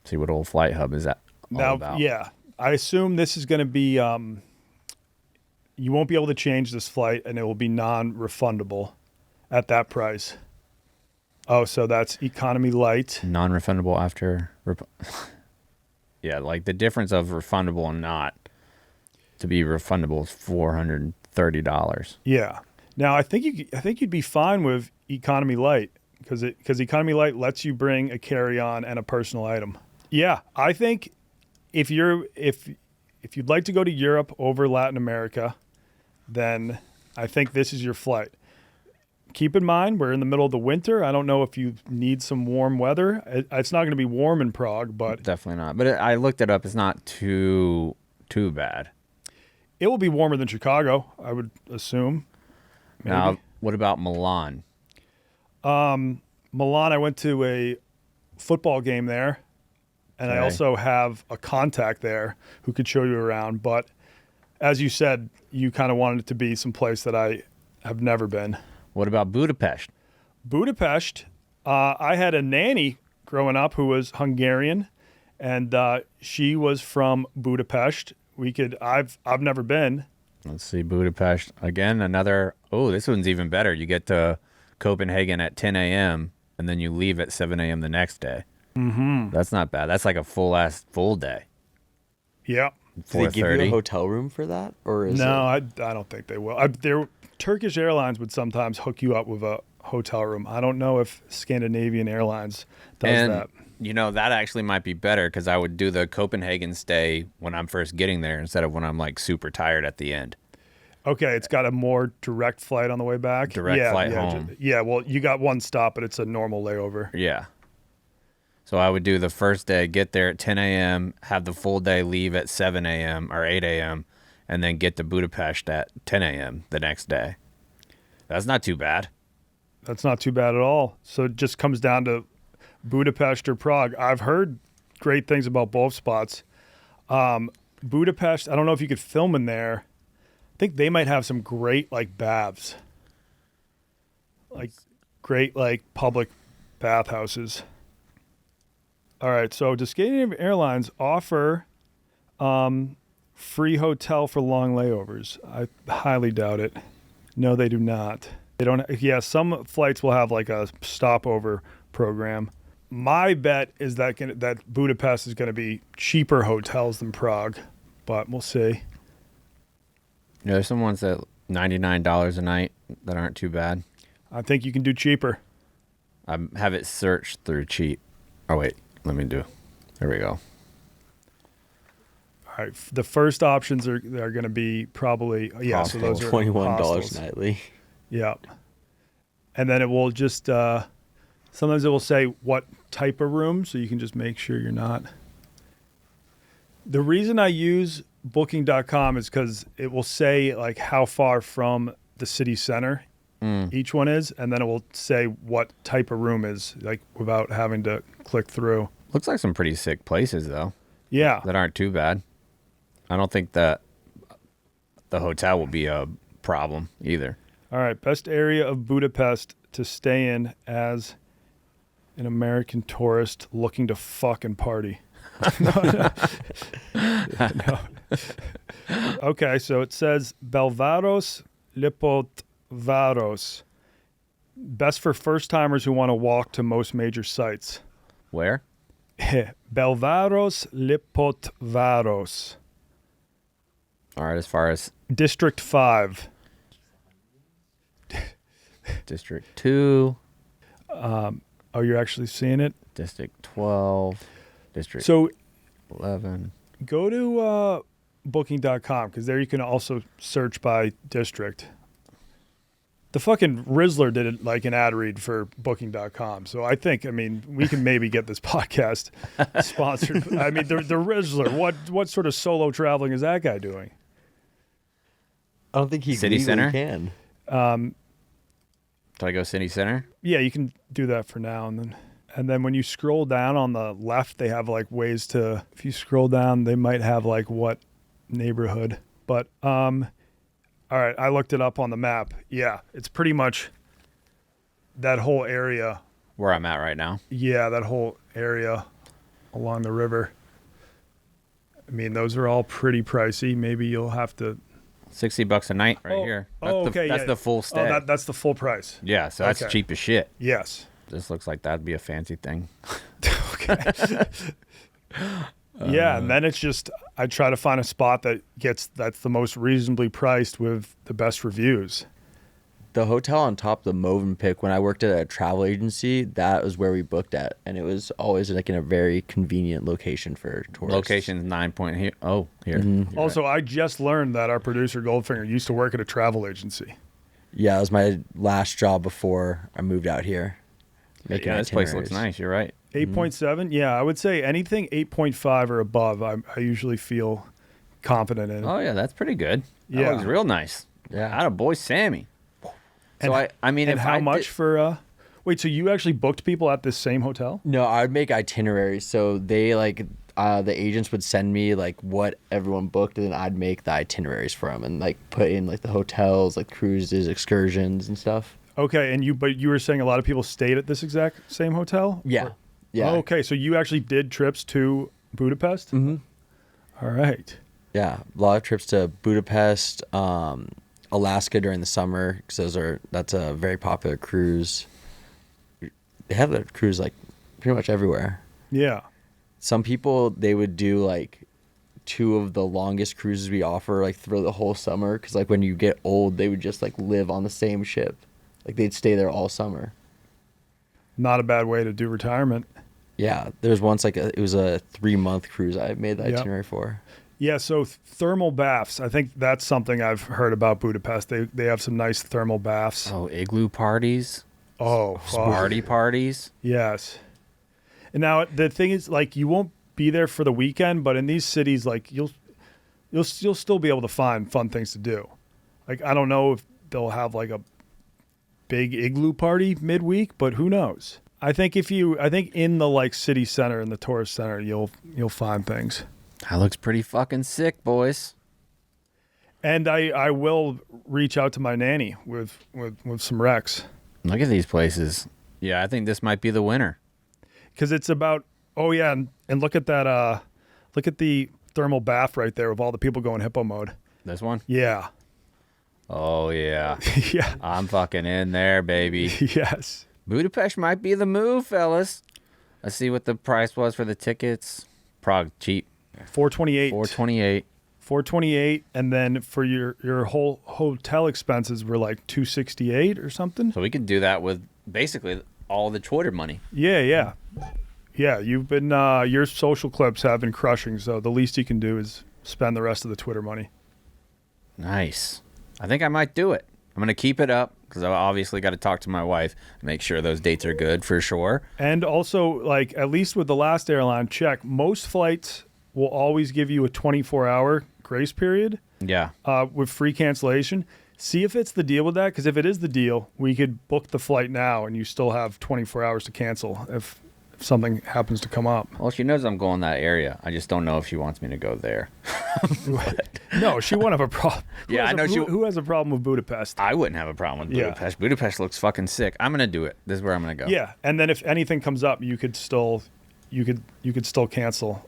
See what old Flight Hub is that all about. Yeah, I assume this is going to be. You won't be able to change this flight, and it will be non-refundable at that price. Oh, so that's economy light. Non-refundable after. Yeah, like the difference of refundable and not to be refundable is $430. Yeah. Now I think you'd be fine with economy light because economy light lets you bring a carry-on and a personal item. Yeah, I think if you'd like to go to Europe over Latin America, then I think this is your flight. Keep in mind, we're in the middle of the winter. I don't know if you need some warm weather. It's not going to be warm in Prague, but Definitely not. But I looked it up. It's not too bad. it will be warmer than Chicago, I would assume. Maybe. Now, what about Milan? Milan, I went to a football game there, and I Okay. also have a contact there who could show you around. But as you said, you kind of wanted it to be some place that I have never been. What about Budapest? Budapest, I had a nanny growing up who was Hungarian, and she was from Budapest. I've never been. Let's see, Budapest. Again, this one's even better. You get to Copenhagen at 10 a.m., and then you leave at 7 a.m. the next day. Mm-hmm. That's not bad. That's like a full day. Yeah. Do they give you a 4:30. hotel room for that, or is No, I don't think they will. Turkish Airlines would sometimes hook you up with a hotel room. I don't know if Scandinavian Airlines does And, that. that actually might be better because I would do the Copenhagen stay when I'm first getting there instead of when I'm like super tired at the end. Okay, it's got a more direct flight on the way back. Direct flight home. Well, you got one stop, but it's a normal layover. Yeah. So I would do the first day, get there at 10 a.m., have the full day, leave at 7 a.m. or 8 a.m., and then get to Budapest at 10 a.m. the next day. That's not too bad. That's not too bad at all. So it just comes down to Budapest or Prague. I've heard great things about both spots. Budapest, I don't know if you could film in there. I think they might have some great like baths. Like great like public bathhouses. All right, so does Scandinavian Airlines offer free hotel for long layovers? I highly doubt it. No, they do not. They don't. Yeah, some flights will have like a stopover program. My bet is that Budapest is going to be cheaper hotels than Prague, but we'll see. Yeah, there's some ones that $99 a night that aren't too bad. I think you can do cheaper. I have it searched through cheap. Oh, wait. Let me do. There we go. All right, the first options are going to be probably So those are $21 hostels. nightly? Yeah, and then it will just sometimes it will say what type of room, so you can just make sure you're not. The reason I use Booking.com is because it will say like how far from the city center each one is, and then it will say what type of room is, like without having to click through. Looks like some pretty sick places, though, Yeah, that aren't too bad. I don't think that the hotel will be a problem either. all right. Best area of Budapest to stay in as an American tourist looking to fucking party. No. Okay, so it says Belvaros Lipotvaros. Best for first timers who want to walk to most major sites. Where? Belvaros Lipotvaros. All right, as far as District 5. District 2. Oh, you're actually seeing it? District 12. District So 11. go to booking.com because there you can also search by district. The fucking Rizzler did it like an ad read for booking.com. So I mean, we can maybe get this podcast sponsored. I mean, the Rizzler, what sort of solo traveling is that guy doing? I don't think he City legally Center? can. Do I go City Center? Yeah, you can do that for now. And then when you scroll down on the left, they have like ways to, if you scroll down, they might have like what neighborhood. But, all right, I looked it up on the map. Yeah, it's pretty much that whole area. Where I'm at right now. Yeah, that whole area along the river. I mean, those are all pretty pricey. Maybe you'll have to. $60 a night right here. That's okay, that's yeah. the full stay. Oh, that's the full price. Yeah, so that's Okay. cheap as shit. Yes. This looks like that'd be a fancy thing. Okay. Yeah, and then it's just I try to find a spot that's the most reasonably priced with the best reviews. The hotel on top of the Movenpick, when I worked at a travel agency, that was where we booked at. And it was always like in a very convenient location for tourists. Location's 9 point here. Oh, here. Mm-hmm. You're Also, right. I just learned that our producer Goldfinger used to work at a travel agency. Yeah, it was my last job before I moved out here. Yeah, this place looks itineraries. nice. You're right. 8.7? Yeah, I would say anything 8.5 or above, I usually feel confident in. Oh yeah, that's pretty good. That Yeah. looks real nice. Yeah. Atta boy, Sammy. So And- I mean, And if how I much did- for? Wait, so you actually booked people at this same hotel? No, I would make itineraries. So they the agents would send me like what everyone booked, and then I'd make the itineraries for them and like put in like the hotels, like cruises, excursions, and stuff. Okay, but you were saying a lot of people stayed at this exact same hotel? Yeah, Or- yeah, Oh, okay, so you actually did trips to Budapest? Mm-hmm. All right. yeah. A lot of trips to Budapest, Alaska during the summer because that's a very popular cruise. They have a cruise like pretty much everywhere. Yeah. Some people they would do like 2 of the longest cruises we offer like through the whole summer because like when you get old they would just like live on the same ship, like they'd stay there all summer. Not a bad way to do retirement. Yeah, there's once it was a 3-month cruise I made the Yep. itinerary for. Yeah, so thermal baths. I think that's something I've heard about Budapest. They have some nice thermal baths. oh, igloo parties, Oh, fuck. party parties. Yes. And now the thing is, like, you won't be there for the weekend, but in these cities, like, you'll still be able to find fun things to do. Like, I don't know if they'll have like a big igloo party midweek, but who knows? I think in the like city center and the tourist center, you'll find things. That looks pretty fucking sick, boys. And I will reach out to my nanny with some recs Look at these places. Yeah, I think this might be the winner. because it's about. Oh yeah, and look at that. Look at the thermal bath right there with all the people going hippo mode. This one? Yeah, Oh yeah, yeah, I'm fucking in there, baby. yes. Budapest might be the move, fellas. Let's see what the price was for the tickets. Prague cheap, 428. 428. 428, and then for your whole hotel expenses were like 268 or something. So we could do that with basically all the Twitter money. Yeah. You've been your social clips have been crushing. So the least you can do is spend the rest of the Twitter money. Nice. I think I might do it. I'm gonna keep it up because I obviously got to talk to my wife, make sure those dates are good for sure. And also, like at least with the last airline, check most flights will always give you a 24-hour grace period Yeah. with free cancellation. See if it's the deal with that, because if it is the deal, we could book the flight now, and you still have 24 hours to cancel if something happens to come up. Well, she knows I'm going that area. I just don't know if she wants me to go there. No, she won't have a problem. Yeah, I know she- Who has a problem with Budapest? I wouldn't have a problem with Yeah. Budapest. Budapest looks fucking sick. I'm gonna do it. This is where I'm gonna go. Yeah, and then if anything comes up, you could still cancel.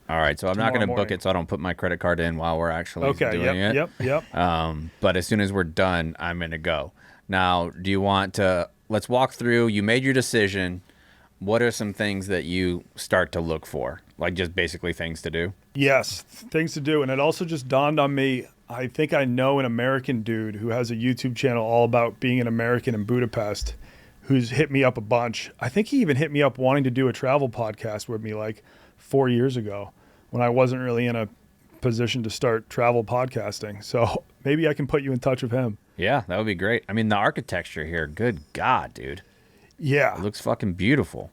All right. So I'm not Tomorrow gonna book morning. it, so I don't put my credit card in while we're actually Okay. doing it. Yep. But as soon as we're done, I'm gonna go. Now, do you want to? Let's walk through. You made your decision. What are some things that you start to look for? Like just basically things to do. Yes, things to do, and it also just dawned on me. I think I know an American dude who has a YouTube channel all about being an American in Budapest, who's hit me up a bunch. I think he even hit me up wanting to do a travel podcast with me like 4 years ago when I wasn't really in a position to start travel podcasting. So maybe I can put you in touch with him. Yeah, that would be great. I mean, the architecture here, good God, dude. Yeah. It looks fucking beautiful.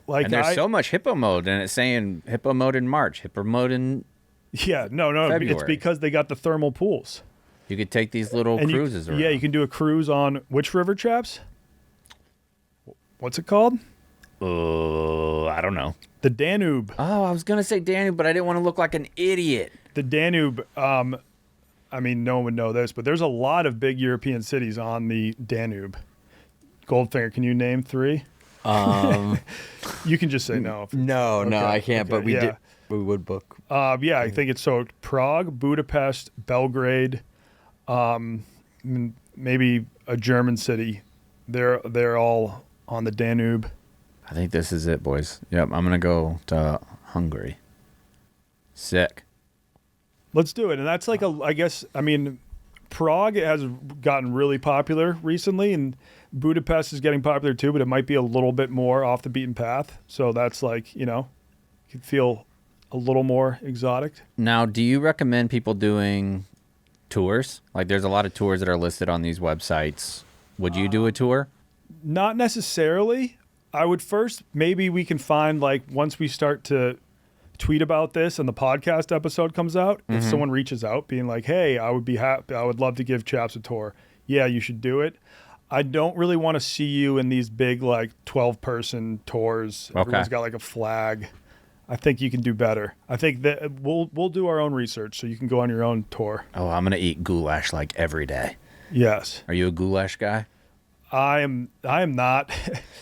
Like And there's so much hippo mode, and it's saying hippo mode in March, hippo mode in... Yeah, no, February. it's because they got the thermal pools. You could take these little And cruises around. Yeah, you can do a cruise on which river, Chaps? What's it called? I don't know. The Danube. Oh, I was going to say Danube, but I didn't want to look like an idiot. The Danube, I mean, no one would know this, but there's a lot of big European cities on the Danube. Goldfinger, can you name 3? You can just say no. No, I can't. Okay, But we yeah. did. We would book. Yeah, I think it's so Prague, Budapest, Belgrade, maybe a German city. They're all on the Danube. I think this is it, boys. Yep, I'm going to go to Hungary. Sick. Let's do it. And that's like I guess, I mean, Prague has gotten really popular recently, and Budapest is getting popular too, but it might be a little bit more off the beaten path. So that's like, you could feel a little more exotic. Now, do you recommend people doing tours? Like, there's a lot of tours that are listed on these websites. Would you do a tour? Not necessarily. I would first, maybe we can find, like, once we start to tweet about this and the podcast episode comes out, if someone reaches out being like, hey, I would be happy, I would love to give Chaps a tour. Yeah, you should do it. I don't really want to see you in these big, like, 12-person tours. Okay. Everyone's got, like, a flag. I think you can do better. I think that we'll do our own research so you can go on your own tour. Oh, I'm going to eat goulash like every day. Yes. Are you a goulash guy? I am not.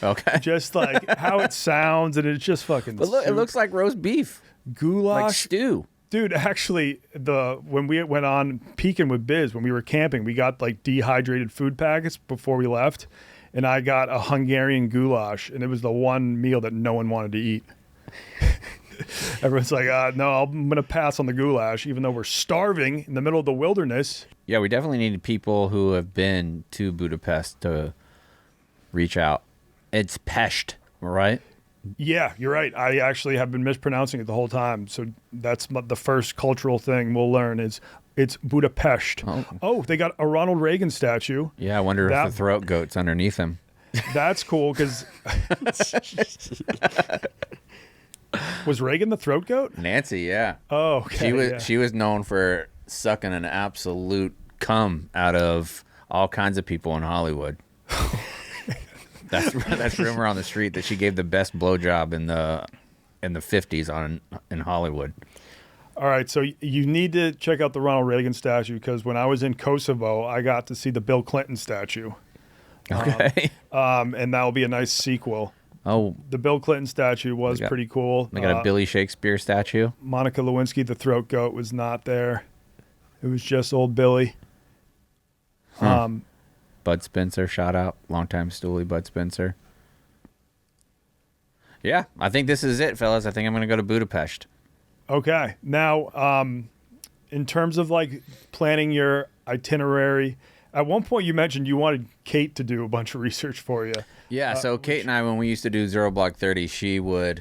Okay. Just like how it sounds, and it's just fucking But look, it soup. looks like roast beef. Goulash. Like stew. Dude, actually, when we went on peeking with Biz, when we were camping, we got like dehydrated food packets before we left, and I got a Hungarian goulash, and it was the one meal that no one wanted to eat. Everyone's like, no, I'm going to pass on the goulash, even though we're starving in the middle of the wilderness. Yeah, we definitely need people who have been to Budapest to reach out. It's Pest, right? Yeah, you're right. I actually have been mispronouncing it the whole time. So that's the first cultural thing we'll learn is it's Budapest. Oh, they got a Ronald Reagan statue. Yeah, I wonder if the throat goat's underneath him. That's cool because... Was Reagan the throat goat? Nancy, yeah. Oh, okay. She was known for sucking an absolute cum out of all kinds of people in Hollywood. That's rumor on the street that she gave the best blowjob in the 50s in Hollywood. All right, so you need to check out the Ronald Reagan statue because when I was in Kosovo, I got to see the Bill Clinton statue. Okay. And that will be a nice sequel. Oh, The Bill Clinton statue was pretty cool. they got a Billy Shakespeare statue. Monica Lewinsky, the throat goat, was not there. It was just old Billy. Bud Spencer, shout out. Longtime stoolie Bud Spencer. Yeah, I think this is it, fellas. I think I'm going to go to Budapest. Okay. Now, in terms of like planning your itinerary, at one point you mentioned you wanted Kate to do a bunch of research for you. Yeah, so Kate and I, when we used to do Zero Block 30, she would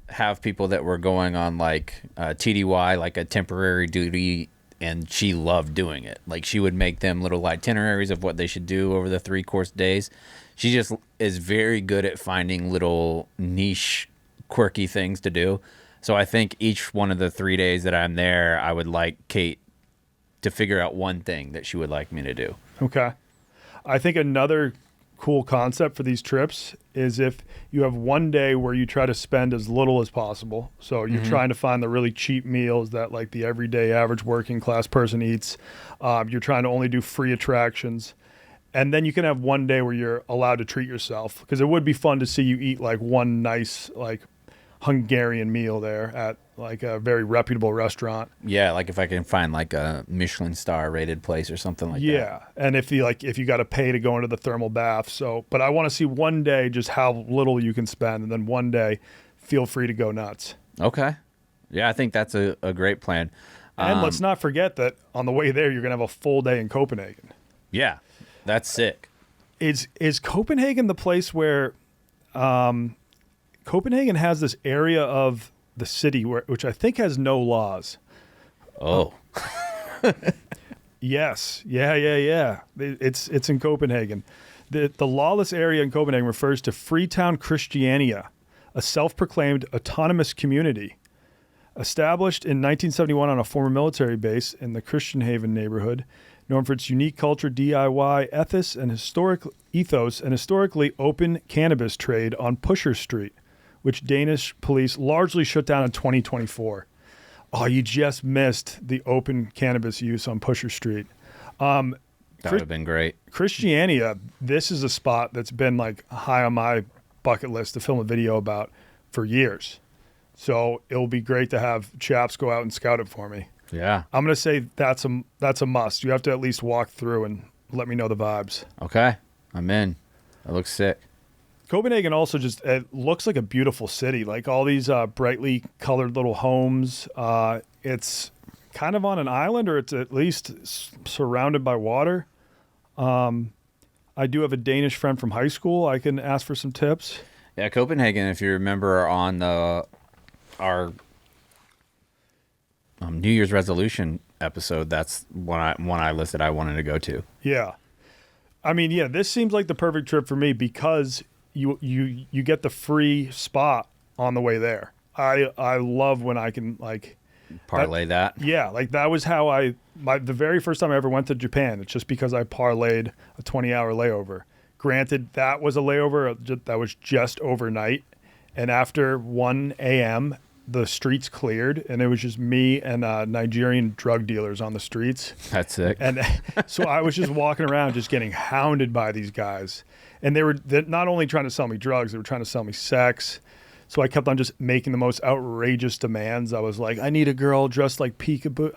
have people that were going on like TDY, like a temporary duty, and she loved doing it. Like she would make them little itineraries of what they should do over the 3-course days. She just is very good at finding little niche, quirky things to do. So I think each one of the 3 days that I'm there, I would like Kate to figure out one thing that she would like me to do. Okay. I think another cool concept for these trips is if you have one day where you try to spend as little as possible. So you're trying to find the really cheap meals that like the everyday average working class person eats. You're trying to only do free attractions. And then you can have one day where you're allowed to treat yourself because it would be fun to see you eat like one nice like Hungarian meal there at like a very reputable restaurant. Yeah, like if I can find like a Michelin star rated place or something like that. Yeah, and if you got to pay to go into the thermal bath. So, but I want to see one day just how little you can spend, and then one day feel free to go nuts. Okay. Yeah, I think that's a great plan. And let's not forget that on the way there, you're going to have a full day in Copenhagen. Yeah, that's sick. Is Copenhagen the place where Copenhagen has this area of the city which I think has no laws? Oh. Yes. Yeah. It's in Copenhagen. The lawless area in Copenhagen refers to Freetown Christiania, a self-proclaimed autonomous community. Established in 1971 on a former military base in the Christian Haven neighborhood, known for its unique culture, DIY ethos, and historically open cannabis trade on Pusher Street, which Danish police largely shut down in 2024. Oh, you just missed the open cannabis use on Pusher Street. That would have been great. Christiania, this is a spot that's been like high on my bucket list to film a video about for years. So it'll be great to have Chaps go out and scout it for me. Yeah. I'm going to say that's a must. You have to at least walk through and let me know the vibes. Okay. I'm in. That looks sick. Copenhagen also it looks like a beautiful city. Like all these brightly colored little homes. It's kind of on an island, or it's at least surrounded by water. I do have a Danish friend from high school. I can ask for some tips. Yeah, Copenhagen, if you remember on our New Year's resolution episode, that's one I listed I wanted to go to. Yeah. I mean, yeah, this seems like the perfect trip for me because you get the free spot on the way there. I love when I can like parlay that. Yeah, like that was how the very first time I ever went to Japan. It's just because I parlayed a 20-hour layover. Granted, that was a layover that was just overnight, and after 1 a.m., the streets cleared, and it was just me and Nigerian drug dealers on the streets. That's sick. And so I was just walking around just getting hounded by these guys. And they're not only trying to sell me drugs, they were trying to sell me sex. So I kept on just making the most outrageous demands. I was like, I need a girl dressed like Pikachu,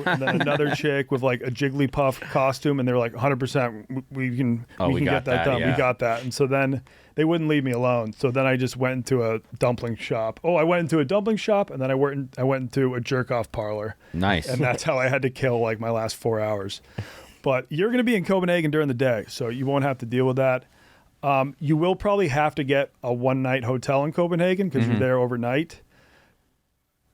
and then another chick with like a Jigglypuff costume, and they're like 100% we can get that done. Yeah. We got that. And so then they wouldn't leave me alone. So then I just went into a dumpling shop. Oh, I went into a dumpling shop, and then I went into a jerk off parlor. Nice. And that's how I had to kill like my last 4 hours. But you're going to be in Copenhagen during the day, so you won't have to deal with that. You will probably have to get a one-night hotel in Copenhagen because you're there overnight.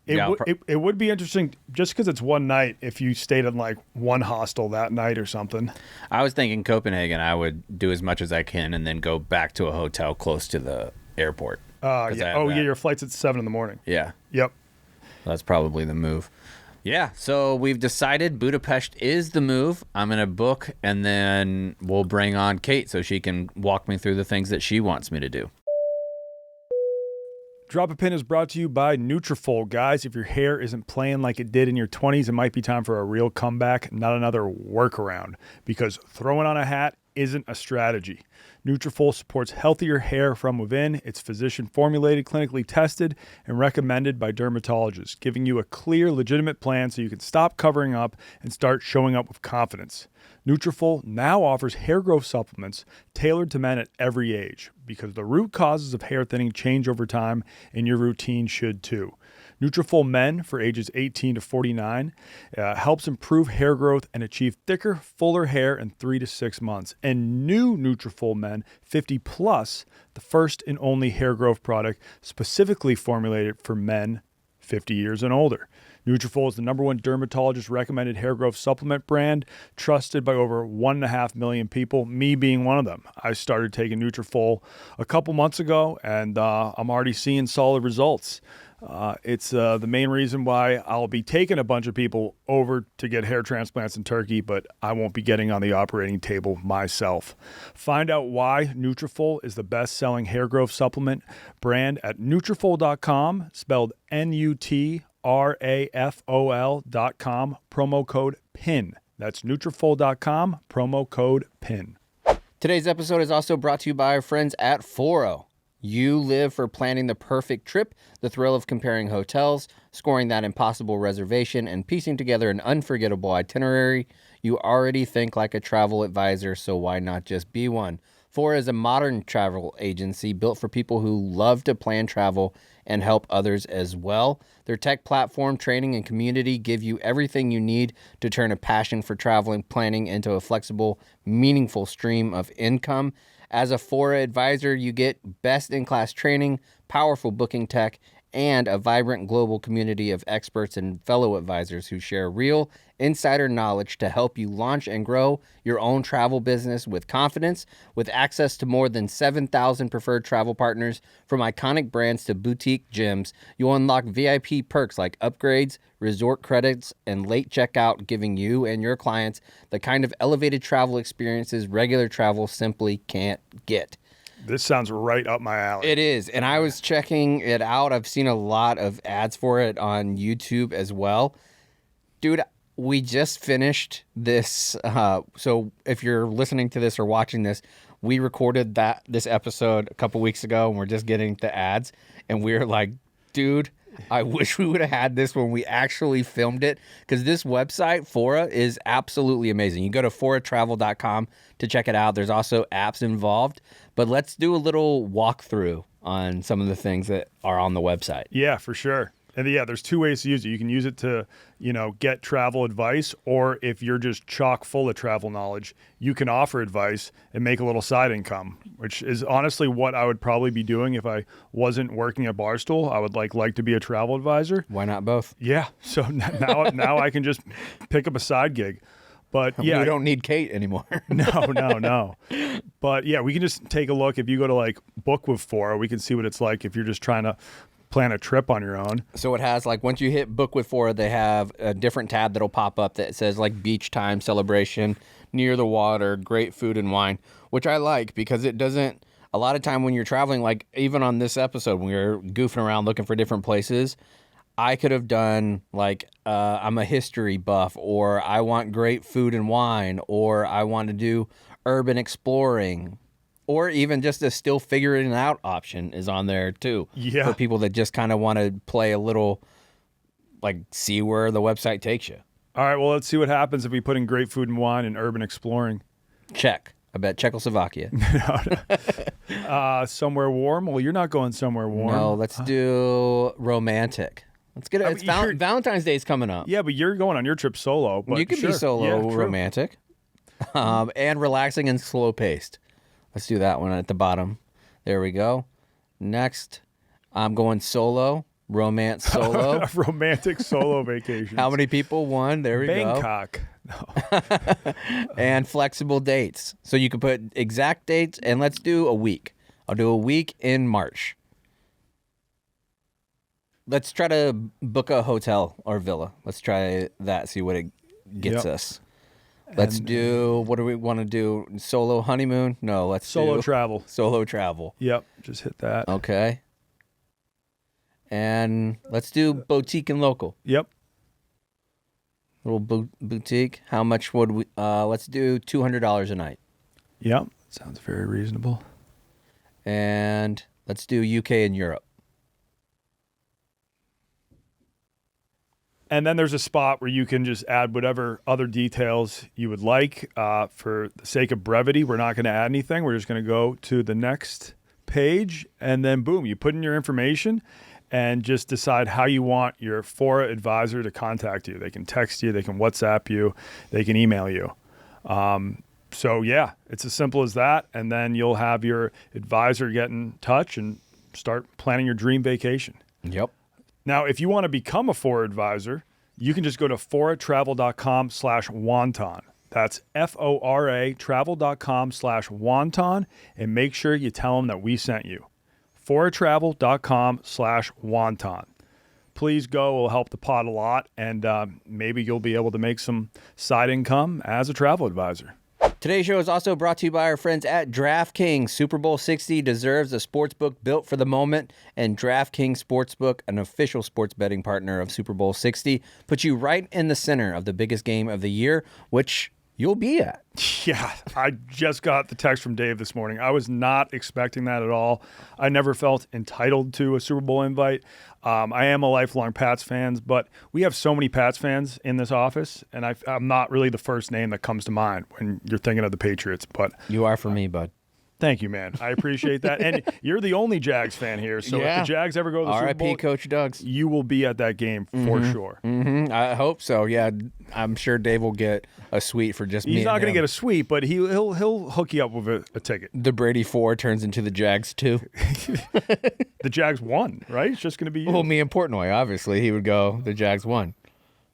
It would be interesting just because it's one night if you stayed in like one hostel that night or something. I was thinking Copenhagen, I would do as much as I can and then go back to a hotel close to the airport. Yeah. Oh, yeah, your flight's at 7 a.m. Yeah. Yep. That's probably the move. Yeah, so we've decided Budapest is the move. I'm going to book, and then we'll bring on Kate so she can walk me through the things that she wants me to do. Drop a Pin is brought to you by Nutrafol. Guys, if your hair isn't playing like it did in your 20s, it might be time for a real comeback, not another workaround, because throwing on a hat isn't a strategy. Nutrafol supports healthier hair from within. It's physician-formulated, clinically tested, and recommended by dermatologists, giving you a clear, legitimate plan so you can stop covering up and start showing up with confidence. Nutrafol now offers hair growth supplements tailored to men at every age, because the root causes of hair thinning change over time, and your routine should too. Nutrafol Men for ages 18 to 49 helps improve hair growth and achieve thicker, fuller hair in 3 to 6 months. And new Nutrafol Men 50 Plus, the first and only hair growth product specifically formulated for men 50 years and older. Nutrafol is the #1 dermatologist recommended hair growth supplement brand, trusted by over 1.5 million people, me being one of them. I started taking Nutrafol a couple months ago, and I'm already seeing solid results. It's the main reason why I'll be taking a bunch of people over to get hair transplants in Turkey, but I won't be getting on the operating table myself. Find out why Nutrafol is the best-selling hair growth supplement brand at Nutrafol.com, spelled Nutrafol.com, promo code PIN. That's Nutrafol.com, promo code PIN. Today's episode is also brought to you by our friends at Foro. You live for planning the perfect trip, the thrill of comparing hotels, scoring that impossible reservation, and piecing together an unforgettable itinerary. You already think like a travel advisor, so why not just be one? Fora is a modern travel agency built for people who love to plan travel and help others as well. Their tech platform, training, and community give you everything you need to turn a passion for traveling planning into a flexible, meaningful stream of income. As a Fora advisor, you get best-in-class training, powerful booking tech, and a vibrant global community of experts and fellow advisors who share real insider knowledge to help you launch and grow your own travel business with confidence. With access to more than 7,000 preferred travel partners, from iconic brands to boutique gyms, you'll unlock VIP perks like upgrades, resort credits, and late checkout, giving you and your clients the kind of elevated travel experiences regular travel simply can't get. This sounds right up my alley. It is. And I was checking it out. I've seen a lot of ads for it on YouTube as well. Dude, we just finished this. So if you're listening to this or watching this, we recorded this episode a couple weeks ago and we're just getting the ads. And we were like, dude, I wish we would have had this when we actually filmed it, because this website, Fora, is absolutely amazing. You go to foratravel.com to check it out. There's also apps involved. But let's do a little walkthrough on some of the things that are on the website. Yeah, for sure. And yeah, there's two ways to use it. You can use it to, get travel advice, or if you're just chock full of travel knowledge, you can offer advice and make a little side income, which is honestly what I would probably be doing if I wasn't working at Barstool. I would like to be a travel advisor. Why not both? Yeah. So now I can just pick up a side gig. But yeah, we don't need Kate anymore. No. But yeah, we can just take a look. If you go to book with Fora, we can see what it's like if you're just trying to plan a trip on your own. So it has once you hit book with Fora, they have a different tab that'll pop up that says beach time celebration, near the water, great food and wine, which I like because it doesn't, a lot of time when you're traveling, even on this episode, when we were goofing around looking for different places, I could have done I'm a history buff, or I want great food and wine, or I want to do urban exploring, or even just a still figuring it out option is on there too. Yeah. For people that just kind of want to play a little, see where the website takes you. All right, well, let's see what happens if we put in great food and wine and urban exploring. Check. I bet Czechoslovakia. Somewhere warm? Well, you're not going somewhere warm. No, let's do romantic. Let's get it. It's Valentine's Day is coming up. Yeah, but you're going on your trip solo. But you could be solo romantic. And relaxing and slow paced. Let's do that one at the bottom. There we go. Next, I'm going solo, romance solo. Romantic solo vacation. How many people? One. There we go. Bangkok. No. And flexible dates. So you can put exact dates, and let's do a week. I'll do a week in March. Let's try to book a hotel or villa. Let's try that, see what it gets us. Let's do, what do we want to do? Solo honeymoon? No, let's solo travel. Solo travel. Yep, just hit that. Okay. And let's do boutique and local. Yep. Little boutique. How much would we, let's do $200 a night. Yep, sounds very reasonable. And let's do UK and Europe. And then there's a spot where you can just add whatever other details you would like. For the sake of brevity, we're not going to add anything. We're just going to go to the next page, and then boom, you put in your information and just decide how you want your Fora advisor to contact you. They can text you, they can WhatsApp you, they can email you. So yeah, it's as simple as that. And then you'll have your advisor get in touch and start planning your dream vacation. Yep. Now, if you want to become a Fora advisor, you can just go to foratravel.com/wonton. That's FORA travel.com/wonton, and make sure you tell them that we sent you. foratravel.com/wonton. Please go. It will help the pot a lot, and maybe you'll be able to make some side income as a travel advisor. Today's show is also brought to you by our friends at DraftKings. Super Bowl 60 deserves a sportsbook built for the moment, and DraftKings Sportsbook, an official sports betting partner of Super Bowl 60, puts you right in the center of the biggest game of the year, which you'll be at. Yeah, I just got the text from Dave this morning. I was not expecting that at all. I never felt entitled to a Super Bowl invite. I am a lifelong Pats fan, but we have so many Pats fans in this office, and I'm not really the first name that comes to mind when you're thinking of the Patriots. But you are for me, bud. Thank you, man. I appreciate that. And you're the only Jags fan here, so Yeah. if the Jags ever go to the Super R.I.P. Bowl, Coach Doug's. you will be at that game for sure. I hope so. Yeah, I'm sure Dave will get a suite for just me. He's not going to get a suite, but he'll hook you up with a ticket. The Brady 4 turns into the Jags 2. The Jags won, right? It's just going to be you. Well, me and Portnoy, obviously, he would go. The Jags won.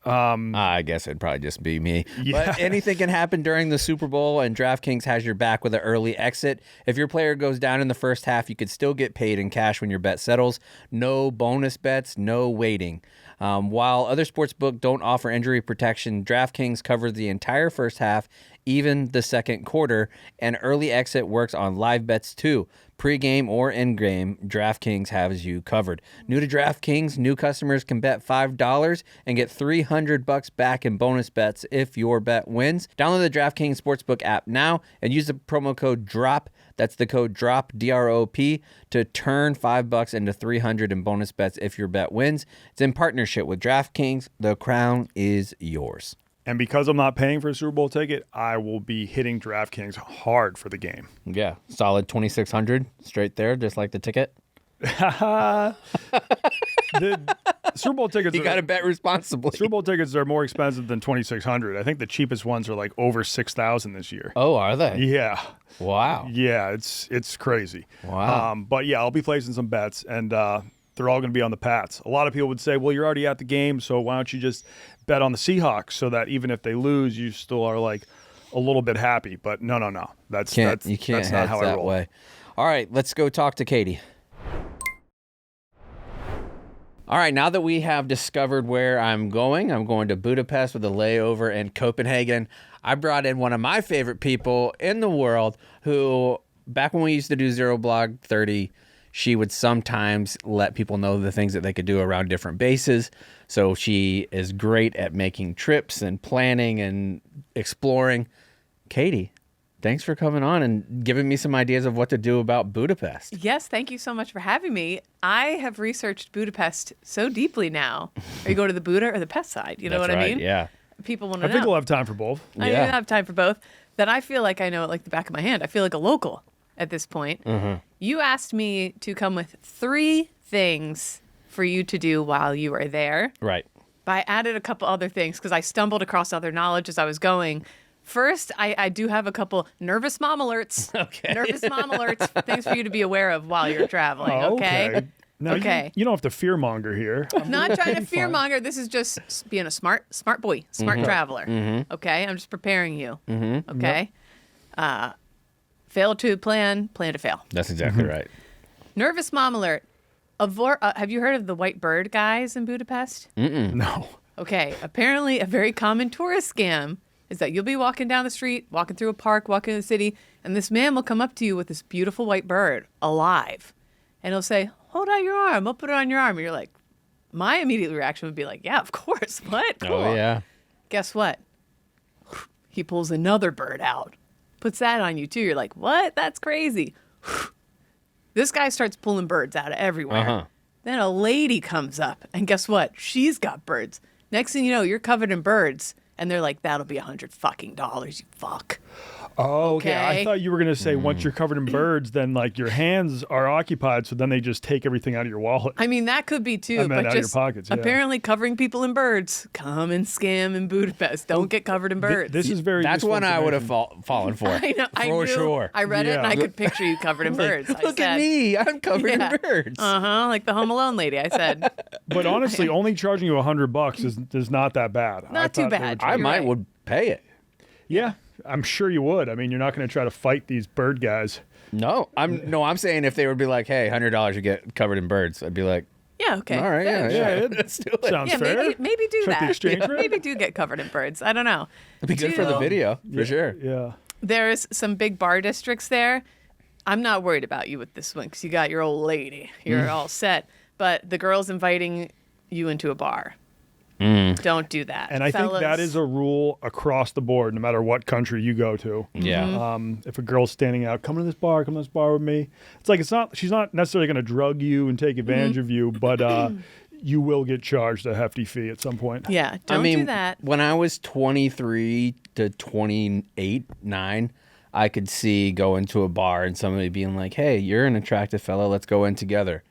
I guess it'd probably just be me. Yeah. But anything can happen during the Super Bowl, and DraftKings has your back with an early exit. If your player goes down in the first half, you could still get paid in cash when your bet settles. No bonus bets, no waiting. While other sportsbooks don't offer injury protection, DraftKings covers the entire first half, even the second quarter, and early exit works on live bets too. Pre-game or in-game, DraftKings has you covered. New to DraftKings, new customers can bet $5 and get $300 back in bonus bets if your bet wins. Download the DraftKings Sportsbook app now and use the promo code DROP. That's the code DROP, D-R-O-P, to turn $5 into $300 in bonus bets if your bet wins. It's in partnership with DraftKings. The crown is yours. And because I'm not paying for a Super Bowl ticket, I will be hitting DraftKings hard for the game. Yeah, solid 2,600 straight there, just like the ticket. The Super Bowl tickets. You got to bet responsibly. Super Bowl tickets are more expensive than 2,600. I think the cheapest ones are like over 6,000 this year. Oh, are they? Yeah, Wow. yeah, it's crazy. Wow. But yeah, I'll be placing some bets, and they're all going to be on the Pats. A lot of people would say, "Well, you're already at the game, so why don't you just bet on the Seahawks so that even if they lose, you still are like a little bit happy?" But no. That's You can't that's not head how I that roll. way. All right, let's go talk to Katie. All right, now that we have discovered where I'm going to Budapest with a layover in Copenhagen. I brought in one of my favorite people in the world who, back when we used to do Zero Blog 30, she would sometimes let people know the things that they could do around different bases. So she is great at making trips and planning and exploring. Katie, thanks for coming on and giving me some ideas of what to do about Budapest. Yes, thank you so much for having me. I have researched Budapest so deeply now. Are you going to the Buda or the Pest side? You know That's what I right, mean? yeah. People want I to know. think we'll have time for both. I Yeah. don't have time for both. That I feel like I know it like the back of my hand. I feel like a local at this point. You asked me to come with 3 things for you to do while you were there. Right. But I added a couple other things because I stumbled across other knowledge as I was going. First, I do have a couple nervous mom alerts. Okay. Nervous mom alerts, things for you to be aware of while you're traveling, okay? Now, Okay. You don't have to fearmonger here. Not trying to fearmonger. This is just being a smart boy, smart traveler. Okay, I'm just preparing you. Okay, fail to plan to fail. That's exactly right. Nervous mom alert. Have you heard of the white bird guys in Budapest? No. Okay, apparently a very common tourist scam is that you'll be walking down the street, walking through a park, walking in the city, and this man will come up to you with this beautiful white bird, alive, and he'll say, "Hold out your arm, I'll put it on your arm." And you're like, my immediate reaction would be like, "Yeah, of course, what? Cool." Oh, yeah. Guess what? He pulls another bird out, puts that on you too. You're like, "What? That's crazy." This guy starts pulling birds out of everywhere. Then a lady comes up, and guess what? She's got birds. Next thing you know, you're covered in birds, and they're like, "That'll be $100 you fuck." Oh, okay. I Okay. thought you were going to say once you're covered in birds, then like your hands are occupied, so then they just take everything out of your wallet. I mean, that could be too, I meant but out of your just pockets, yeah. apparently covering people in birds. Come and scam in Budapest. Don't get covered in birds. This is very That's useful one I would have information. fallen for. I know. I For knew. sure. I read it and Yeah. I could picture you covered in birds. Look at me. I'm covered in birds. Like the Home Alone lady. I said, But honestly, only charging you $100 is not that bad. I Not too thought they bad. were I You're might right. would pay it. Yeah, I'm sure you would. I mean, you're not going to try to fight these bird guys. No, I'm saying if they would be like, "Hey, $100 you get covered in birds," I'd be like, yeah, okay. "All right, yeah, fair. yeah, let's do it." Sounds Yeah, fair. maybe do Check the that. exchange rate. Maybe do get covered in birds. I don't know. It'd be good for the video, for sure. Yeah. There's some big bar districts there. I'm not worried about you with this one because you got your old lady. You're all set. But the girl's inviting you into a bar. Don't do that. And I think that Fellas. is a rule across the board, no matter what country you go to. Yeah. If a girl's standing out, come to this bar with me. It's like she's not necessarily going to drug you and take advantage of you, but you will get charged a hefty fee at some point. Yeah, don't I mean, do that. when I was 23 to 28, 9, I could see going to a bar and somebody being like, "Hey, you're an attractive fellow. Let's go in together."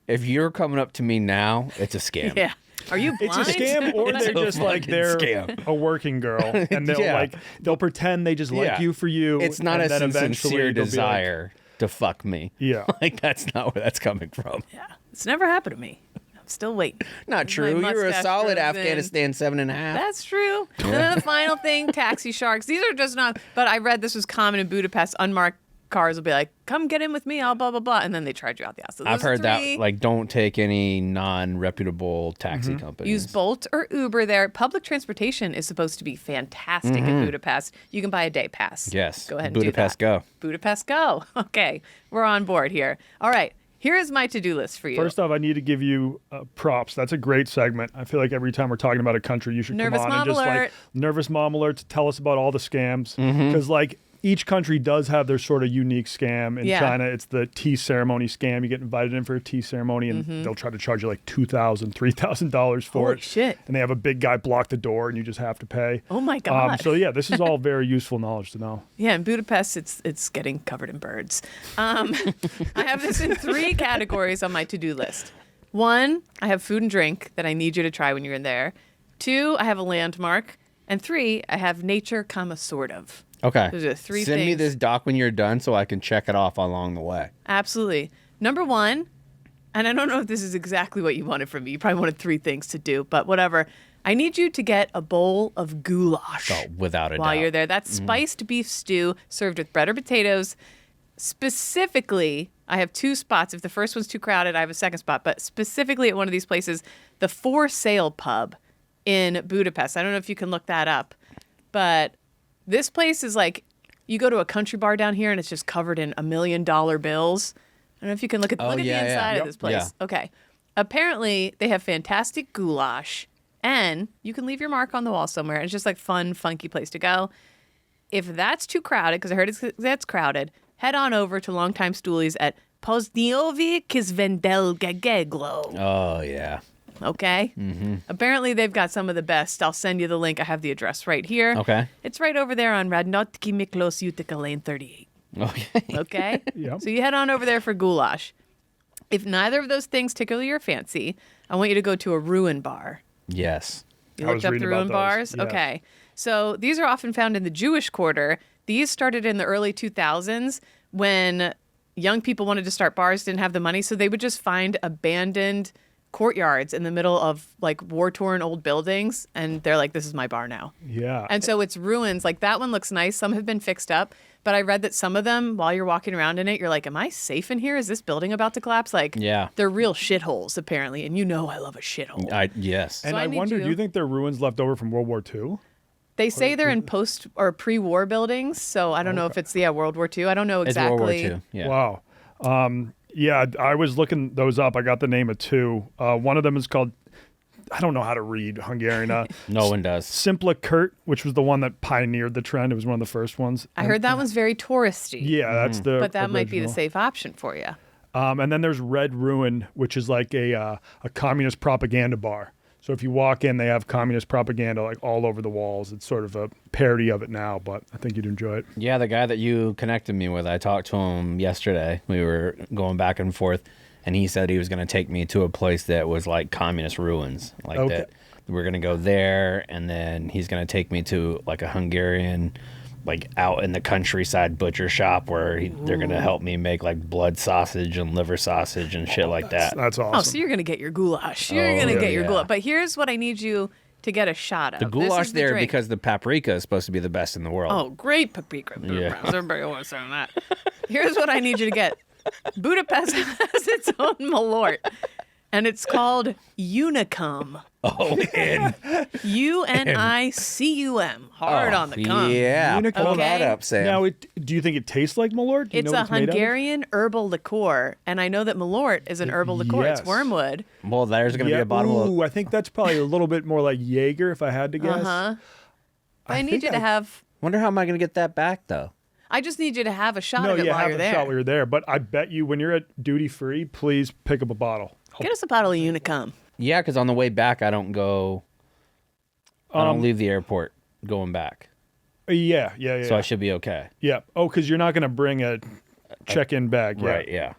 If you're coming up to me now, it's a scam. Yeah. Are you It's blind? a scam, or they're just like they're scam. a working girl, and they'll pretend they just like you for you. It's not and a then eventually sincere they'll be like, desire to fuck me. Yeah. Like that's not where that's coming from. Yeah. It's never happened to me. I'm still waiting. Not true. My You were a mustache solid grows in. Afghanistan 7.5. That's true. And then the final thing, taxi sharks. These are just not, but I read this was common in Budapest. Unmarked cars will be like, come get in with me, I'll blah, blah, blah. And then they charge you out the ass. So I've those are heard that. three. Like, don't take any non-reputable taxi companies. Use Bolt or Uber there. Public transportation is supposed to be fantastic in Budapest. You can buy a day pass. Yes. Go ahead and Budapest, do that. go. Budapest, go. Okay. We're on board here. All right. Here is my to-do list for you. First off, I need to give you props. That's a great segment. I feel like every time we're talking about a country, you should Nervous come on Mom and just alert. like nervous mom alert to tell us about all the scams. Because like each country does have their sort of unique scam. In Yeah. China, it's the tea ceremony scam. You get invited in for a tea ceremony, and they'll try to charge you like $2,000, $3,000 for Holy it. shit. And they have a big guy block the door, and you just have to pay. Oh my God. So yeah, this is all very useful knowledge to know. Yeah, in Budapest, it's getting covered in birds. I have this in 3 categories on my to-do list. 1, I have food and drink that I need you to try when you're in there. 2, I have a landmark. And 3, I have nature, sort of. Okay. Those are 3 Send me things. this doc when you're done so I can check it off along the way. Absolutely. Number 1, and I don't know if this is exactly what you wanted from me. You probably wanted 3 things to do, but whatever. I need you to get a bowl of goulash. Oh, without a doubt. While you're there. That's spiced beef stew served with bread or potatoes. Specifically, I have 2 spots. If the first one's too crowded, I have a second spot. But specifically at one of these places, the For Sale Pub in Budapest. I don't know if you can look that up. But this place is like, you go to a country bar down here and it's just covered in $1 million bills. I don't know if you can look at, Oh, the yeah, inside yeah. of this place. Yeah. Okay. Apparently, they have fantastic goulash. And you can leave your mark on the wall somewhere. It's just like fun, funky place to go. If that's too crowded, because I heard that's crowded, head on over to Longtime Stoolies at Pozdniovi Kizvendelgageglo. Oh, yeah. Okay? Apparently, they've got some of the best. I'll send you the link. I have the address right here. Okay. It's right over there on Radnotki Miklos Utica Lane 38. Okay. Okay? Yep. So you head on over there for goulash. If neither of those things tickle your fancy, I want you to go to a ruin bar. Yes. You I looked was up the reading ruin about bars? those, yeah. Okay. So these are often found in the Jewish quarter. These started in the early 2000s when young people wanted to start bars, didn't have the money, so they would just find abandoned courtyards in the middle of like war-torn old buildings, and they're like, this is my bar now. Yeah. And so it's ruins. Like that one looks nice. Some have been fixed up, but I read that some of them, while you're walking around in it, you're like, am I safe in here? Is this building about to collapse? Like, Yeah. they're real shitholes apparently, and you know I love a shithole. Yes. and So I I need wonder, you- do you think they're ruins left over from World War II? They say they're in post or pre-war buildings, so I don't know if it's World War II. I don't know It's exactly. World War II. Yeah. Wow. Yeah, I was looking those up. I got the name of 2. One of them is called, I don't know how to read Hungarian. No one does. Simpla Kurt, which was the one that pioneered the trend. It was one of the first ones. I heard that one's very touristy. Yeah, that's the. But that might be the original. safe option for you. And then there's Red Ruin, which is like a communist propaganda bar. So if you walk in, they have communist propaganda like all over the walls. It's sort of a parody of it now, but I think you'd enjoy it. Yeah, the guy that you connected me with, I talked to him yesterday. We were going back and forth, and he said he was going to take me to a place that was like communist ruins, like Okay. that. We're going to go there, and then he's going to take me to like a Hungarian, like out in the countryside butcher shop where they're going to help me make like blood sausage and liver sausage and shit like that. That's awesome. Oh, so you're gonna get your goulash. You're Oh, gonna get your yeah. goulash. But here's what I need you to get a shot of. The This goulash is the there drink. because the paprika is supposed to be the best in the world. Oh, great paprika. Yeah. Everybody always saying that. Here's what I need you to get. Budapest has its own malort, and it's called Unicum. Oh, and Unicum. Hard on the cum. Yeah, Unicum. pull that Okay. up, Sam. Now, do you think it tastes like Malort? Do you It's know a what made out of? Hungarian herbal liqueur, and I know that malort is an herbal liqueur. Yes. It's wormwood. well, there's going to be Yeah, a bottle of... ooh, I think that's probably a little bit more like Jaeger, if I had to guess. Uh-huh. But I need think you to have... Wonder how am I going to get that back, though? I just need you to have a shot No, of it yeah, while have you're a there. shot while you're there. But I bet you when you're at duty free, please pick up a bottle. Get us a bottle of Unicum. Yeah, because on the way back, I don't go... I don't leave the airport going back. Yeah. So I should be okay. Yeah. Oh, because you're not going to bring a check-in bag. Right, yeah.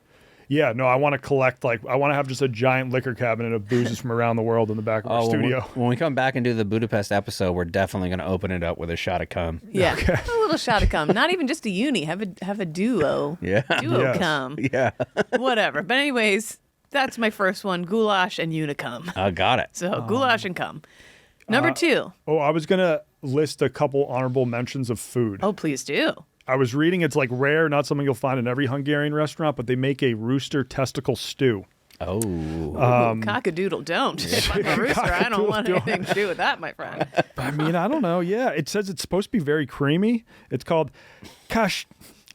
Yeah, no, I want to collect, I want to have just a giant liquor cabinet of boozes from around the world in the back of our studio. When we come back and do the Budapest episode, we're definitely going to open it up with a shot of cum. Yeah, a little shot of cum. Not even just a uni. Have a duo. Yeah. Duo Yes. cum. Yeah. Whatever. But anyways, that's my first one, goulash and unicum. I got it. So goulash and cum. Number 2. Oh, I was going to list a couple honorable mentions of food. Oh, please do. I was reading it's rare, not something you'll find in every Hungarian restaurant, but they make a rooster testicle stew. Oh. Cockadoodle don't. If I'm a rooster, I don't want anything to do with that, my friend. I mean, I don't know. Yeah, it says it's supposed to be very creamy. It's called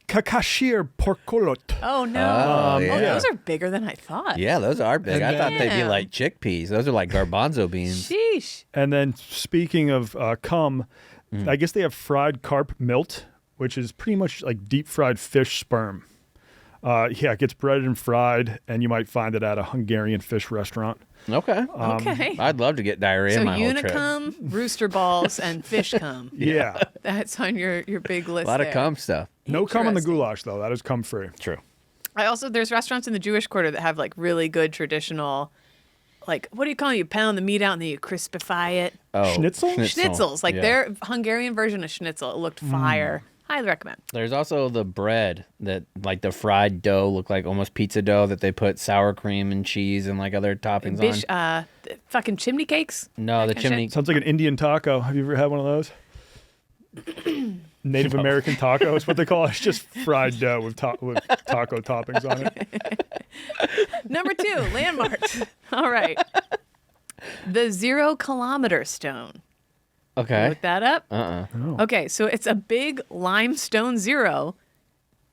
kakashir porkolot. Oh, no. yeah. Oh, those are bigger than I thought. Yeah, those are big. I thought they'd be Damn. like chickpeas. Those are like garbanzo beans. Sheesh. And then speaking of cum, I guess they have fried carp milt, which is pretty much like deep fried fish sperm. It gets breaded and fried, and you might find it at a Hungarian fish restaurant. Okay. Okay. I'd love to get diarrhea So my whole trip. unicum, rooster balls, and fish cum. Yeah. That's on your big list. A lot there. of cum stuff. No cum in the Interesting. goulash, though. That is cum free. True. There's restaurants in the Jewish Quarter that have really good traditional, what do you call it? You pound the meat out and then you crispify it. Oh, Schnitzel? Schnitzels, yeah. their Hungarian version of schnitzel. It looked fire. Highly recommend. There's also the bread that, the fried dough, look like almost pizza dough that they put sour cream and cheese and other toppings on. Fucking chimney cakes. No, the that kinda chimney. Sounds like an Indian taco. Have you ever had one of those? Native American taco is what they call it. It's just fried dough with taco toppings on it. Number 2, landmarks. All right. The 0 kilometer stone. Okay. Look that up. Oh. Okay, so it's a big limestone 0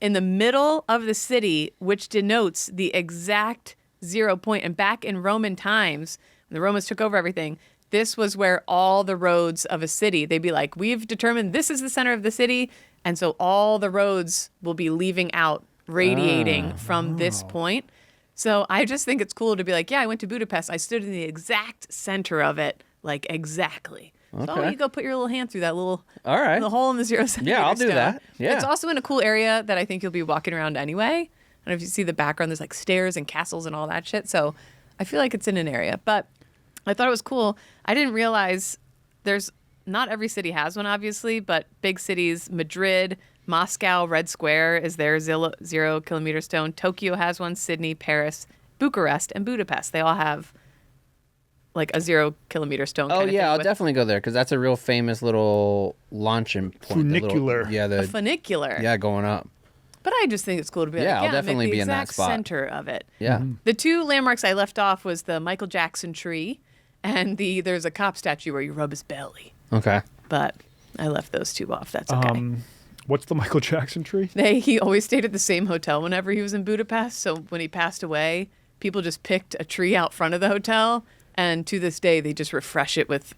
in the middle of the city, which denotes the exact 0 point. And back in Roman times, when the Romans took over everything, this was where all the roads of a city, they'd be like, we've determined this is the center of the city. And so all the roads will be leaving out, radiating from this point. So I just think it's cool to be like, yeah, I went to Budapest. I stood in the exact center of it, exactly. So Okay. you go put your little hand through that little All right. the hole in the 0 centimeter Yeah, I'll do stone. that. Yeah. It's also in a cool area that I think you'll be walking around anyway. I don't know if you see the background. There's stairs and castles and all that shit. So I feel like it's in an area. But I thought it was cool. I didn't realize not every city has one, obviously, but big cities, Madrid, Moscow, Red Square is their 0 kilometer stone. Tokyo has one, Sydney, Paris, Bucharest, and Budapest. They all have a 0 kilometer stone. Oh, kind of yeah, thing I'll with definitely go there because that's a real famous little launching point. the little- Funicular. Yeah, a funicular. yeah, going up. But I just think it's cool to be Yeah, I'll I'm at definitely the be in that exact spot. center of it. Yeah. The 2 landmarks I left off was the Michael Jackson tree and there's a cop statue where you rub his belly. Okay. But I left those 2 off. That's okay. What's the Michael Jackson tree? He always stayed at the same hotel whenever he was in Budapest. So when he passed away, people just picked a tree out front of the hotel. And to this day, they just refresh it with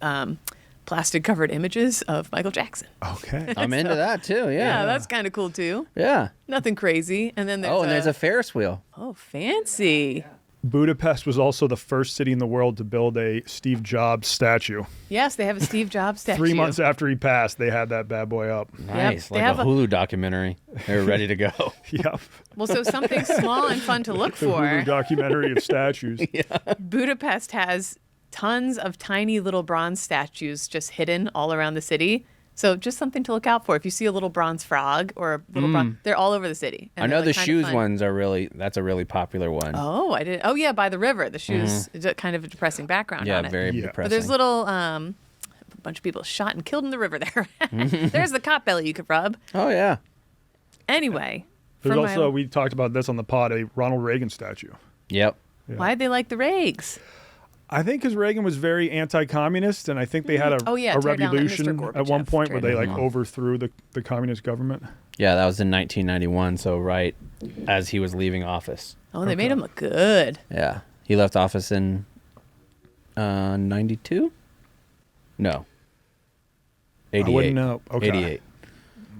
plastic covered images of Michael Jackson. Okay. I'm into that too. Yeah, Yeah. that's kind of cool too. Yeah. Nothing crazy. And then There's a Ferris wheel. Oh, fancy. Budapest was also the first city in the world to build a Steve Jobs statue. Yes, they have a Steve Jobs statue. 3 months after he passed, they had that bad boy up. Nice. they Like have a a- Hulu documentary. They're ready to go. Yep. Well, so something small and fun to look The Hulu for. documentary of statues. Budapest has tons of tiny little bronze statues just hidden all around the city. So just something to look out for. If you see a little bronze frog or a little bronze, they're all over the city. And I know they're, the kind of shoes fun. ones are that's a really popular one. Oh, I did. Oh, yeah, by the river. The shoes, it's a kind of a depressing background yeah, on it. very Yeah. depressing. But there's little, a bunch of people shot and killed in the river there. There's the cop belly you could rub. Oh, yeah. Anyway. There's for also, we talked about this on the pod, a Ronald Reagan statue. Yep. Why'd they like the Reags? I think because Reagan was very anti-communist, and I think they had a Oh, yeah, a tear down that Mr. revolution at one Gorbachev, point where tear they down. overthrew the communist government. Yeah, that was in 1991. So right as he was leaving office. Oh, they made him look good. Yeah. He left office in 92? No. 88. I wouldn't know. Okay. 88.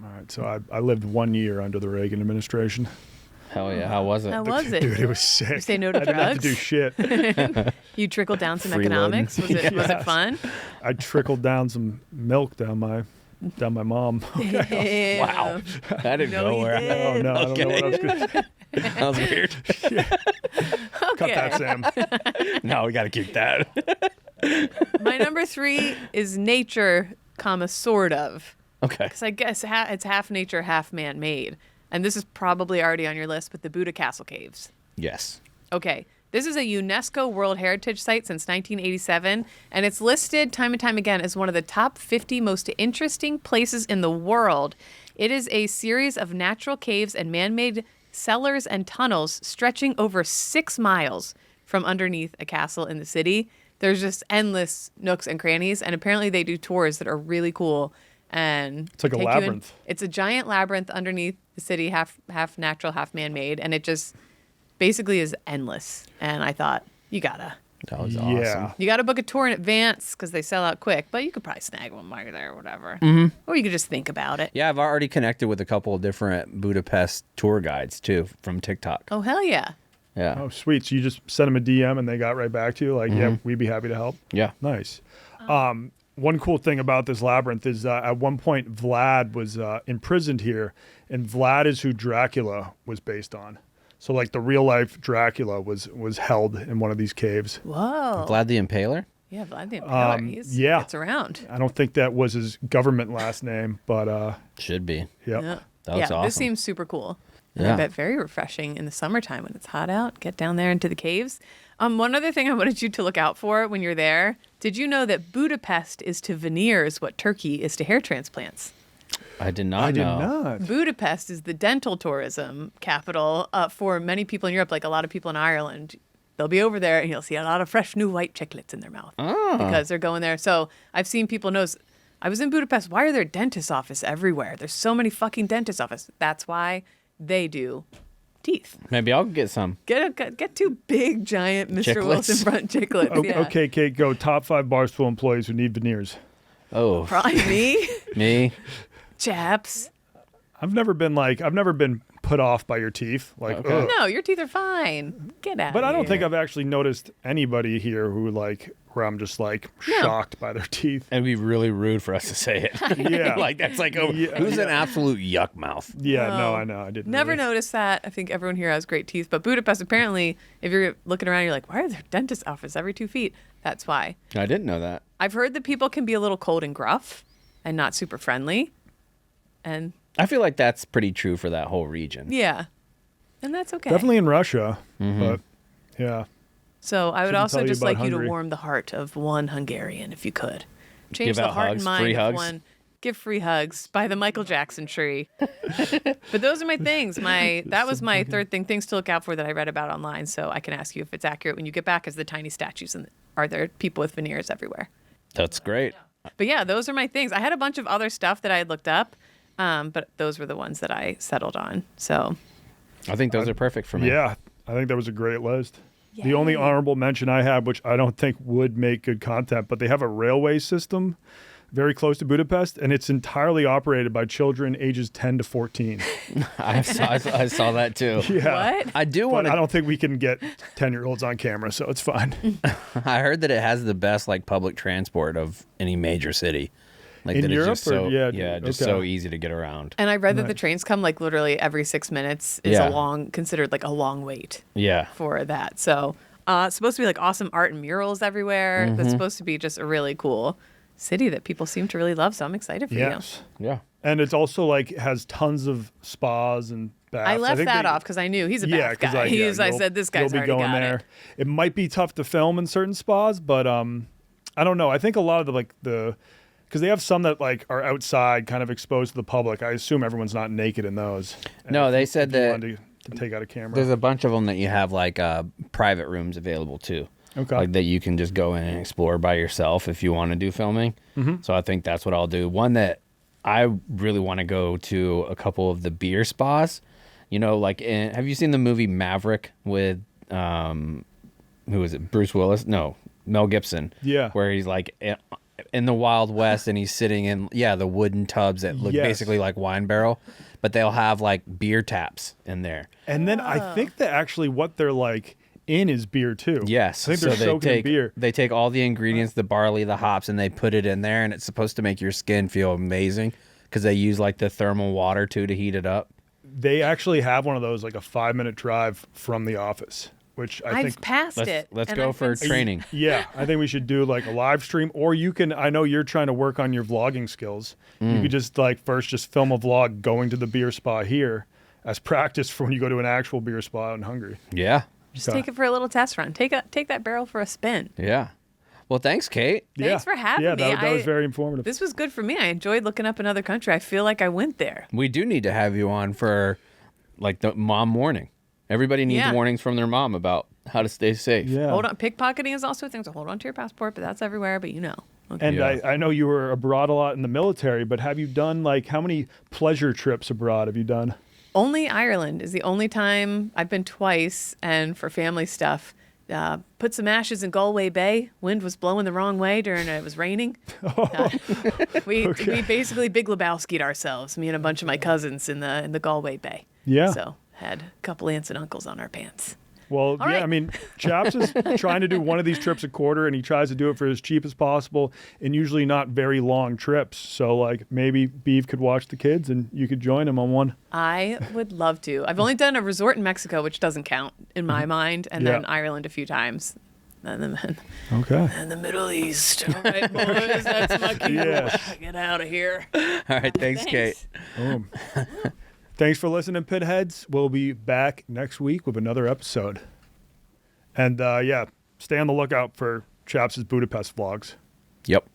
All right, so I lived 1 year under the Reagan administration. Hell yeah. How was it? How was it? Dude, it was sick. You say no to I didn't have to do drugs? shit. You trickled down some Freeloading. economics. Was it Yes. fun? I trickled down some milk down my Down my mom. Damn. Wow. That didn't No, go he where did. No, I don't know what else could that was weird. cut that, Sam. No, we got to keep that. My number 3 is nature, comma, sort of. Okay. Because I guess it's half nature, half man-made. And this is probably already on your list, but the Buddha Castle Caves. Yes. Okay. This is a UNESCO World Heritage Site since 1987, and it's listed time and time again as one of the top 50 most interesting places in the world. It is a series of natural caves and man-made cellars and tunnels stretching over 6 miles from underneath a castle in the city. There's just endless nooks and crannies, and apparently they do tours that are really cool. And It's like a take you labyrinth. It's a giant labyrinth underneath the city, half natural, half man-made, and it just basically is endless. And I thought, you gotta book a tour in advance because they sell out quick, but you could probably snag one while you're there or whatever. Or you could just think about it. Yeah, I've already connected with a couple of different Budapest tour guides too from TikTok. Oh, hell yeah. Yeah. Oh, sweet. So you just sent them a DM and they got right back to you? Like, yeah, we'd be happy to help. Yeah. Nice. One cool thing about this labyrinth is at one point Vlad was imprisoned here, and Vlad is who Dracula was based on. So like the real life Dracula was held in one of these caves. Whoa. Vlad the Impaler? Yeah, Vlad the Impaler. He yeah. gets around. I don't think that was his government last name, but Should be. yep. Yeah. That looks This awesome. seems super cool. And Yeah. I bet very refreshing in the summertime when it's hot out. Get down there into the caves. One other thing I wanted you to look out for when you're there. Did you know that Budapest is to veneers what Turkey is to hair transplants? I did not I did know. not. Budapest is the dental tourism capital for many people in Europe, like a lot of people in Ireland. They'll be over there and you'll see a lot of fresh new white chiclets in their mouth because they're going there. So I've seen people notice, I was in Budapest. Why are there dentist office everywhere? There's so many fucking dentist office. That's why they do teeth. Maybe I'll get some. Get 2 big, giant Mr. Chiclets? Wilson front chiclets. Yeah. Okay, Kate, go. Top 5 Barstool employees who need veneers. Oh, Probably me, me? chaps. I've never been put off by your teeth. Like, Okay. ugh. No, your teeth are fine. Get out. But I don't here. think I've actually noticed anybody here where I'm just like No. shocked by their teeth. It'd be really rude for us to say it. Yeah. Like, that's like, Yeah, who's an absolute yuck mouth? Yeah, no, No. I know. I didn't Never really. noticed that. I think everyone here has great teeth. But Budapest, apparently, if you're looking around, you're like, why are there dentist office every 2 feet? That's why. I didn't know that. I've heard that people can be a little cold and gruff and not super friendly. And I feel like that's pretty true for that whole region. yeah. And that's okay. Definitely in Russia, but yeah. So I would Shouldn't also tell you just about like you to Hungary. warm the heart of one Hungarian if you could. Change Give the out heart hugs, and mind free of hugs. one. Give free hugs by the Michael Jackson tree. But those are my things. That was my third thing. Things to look out for that I read about online. So I can ask you if it's accurate when you get back. Is the tiny statues and are there people with veneers everywhere? That's great. But yeah, those are my things. I had a bunch of other stuff that I had looked up, but those were the ones that I settled on. So I think those are perfect for me. Yeah, I think that was a great list. The only Yay. honorable mention I have, which I don't think would make good content, but they have a railway system very close to Budapest, and it's entirely operated by children ages 10 to 14. I saw that too. Yeah. what? I do But want I to. don't think we can get 10-year-olds on camera, so it's fine. I heard that it has the best like public transport of any major city. Like In that Europe, it's just so or- just okay. so easy to get around. And I read that the Nice. trains come like literally every 6 minutes is Yeah. considered like a long wait Yeah. for that. So it's supposed to be like awesome art and murals everywhere. That's supposed to be just a really cool city that people seem to really love. So I'm excited for Yes. Yeah. And it's also like has tons of spas and baths. you. I left think that they- off because I knew he's a Yeah, bath because guy. I you'll- said this you'll guy's be already going got there. it. It might be tough to film in certain spas, but I don't know. I think a lot of because they have some that like are outside, kind of exposed to the public. I assume everyone's not naked in those. And No, if they you- said if you that wanted to take out a camera. There's a bunch of them that you have like private rooms available too. Okay. Like that you can just go in and explore by yourself if you want to do filming. So I think that's what I'll do. One that I really want to go to a couple of the beer spas. You know, like have you seen the movie Maverick with who is it? Bruce Willis? No, Mel Gibson. Yeah. Where he's like in the Wild West and he's sitting in the wooden tubs that look Yes. basically like wine barrel, but they'll have like beer taps in there. And then I think that actually what they're like in is beer too. Yes. I think they're soaking in beer. They take all the ingredients, the barley, the hops, and they put it in there, and it's supposed to make your skin feel amazing because they use like the thermal water too to heat it up. They actually have one of those like a 5-minute drive from the office, which I I've think passed it. Let's and go I've for been- training. yeah, I think we should do like a live stream, or you can. I know you're trying to work on your vlogging skills. You could just like first just film a vlog going to the beer spa here as practice for when you go to an actual beer spa in Hungary. Yeah. Just take it for a little test run. Take that barrel for a spin. Yeah. Well, thanks, Kate. Thanks for having yeah, me. that was very informative. This was good for me. I enjoyed looking up another country. I feel like I went there. We do need to have you on for like the mom warning. Everybody needs Yeah. warnings from their mom about how to stay safe. yeah. Hold on. Pickpocketing is also a thing. So hold on to your passport, but that's everywhere. But you know. Okay. And Yeah. I know you were abroad a lot in the military, but have you done like how many pleasure trips abroad have you done? Only Ireland is the only time I've been twice, and for family stuff. Put some ashes in Galway Bay. Wind was blowing the wrong way during it was raining. We basically Big Lebowski'd ourselves, me and a bunch of my cousins in the Galway Bay. Yeah. So had a couple aunts and uncles on our pants. Well, All yeah, right. I mean, Chaps is trying to do one of these trips a quarter, and he tries to do it for as cheap as possible, and usually not very long trips. So, like, maybe Beef could watch the kids, and you could join him on one. I would love to. I've only done a resort in Mexico, which doesn't count in my mind, and then Yeah. Ireland a few times. And then Okay. and the Middle East. All right, boys, that's my cue. Yes. Get out of here. All right. Thanks, Kate. Boom. Thanks for listening, Pitheads. We'll be back next week with another episode. And yeah, stay on the lookout for Chaps' Budapest vlogs. Yep.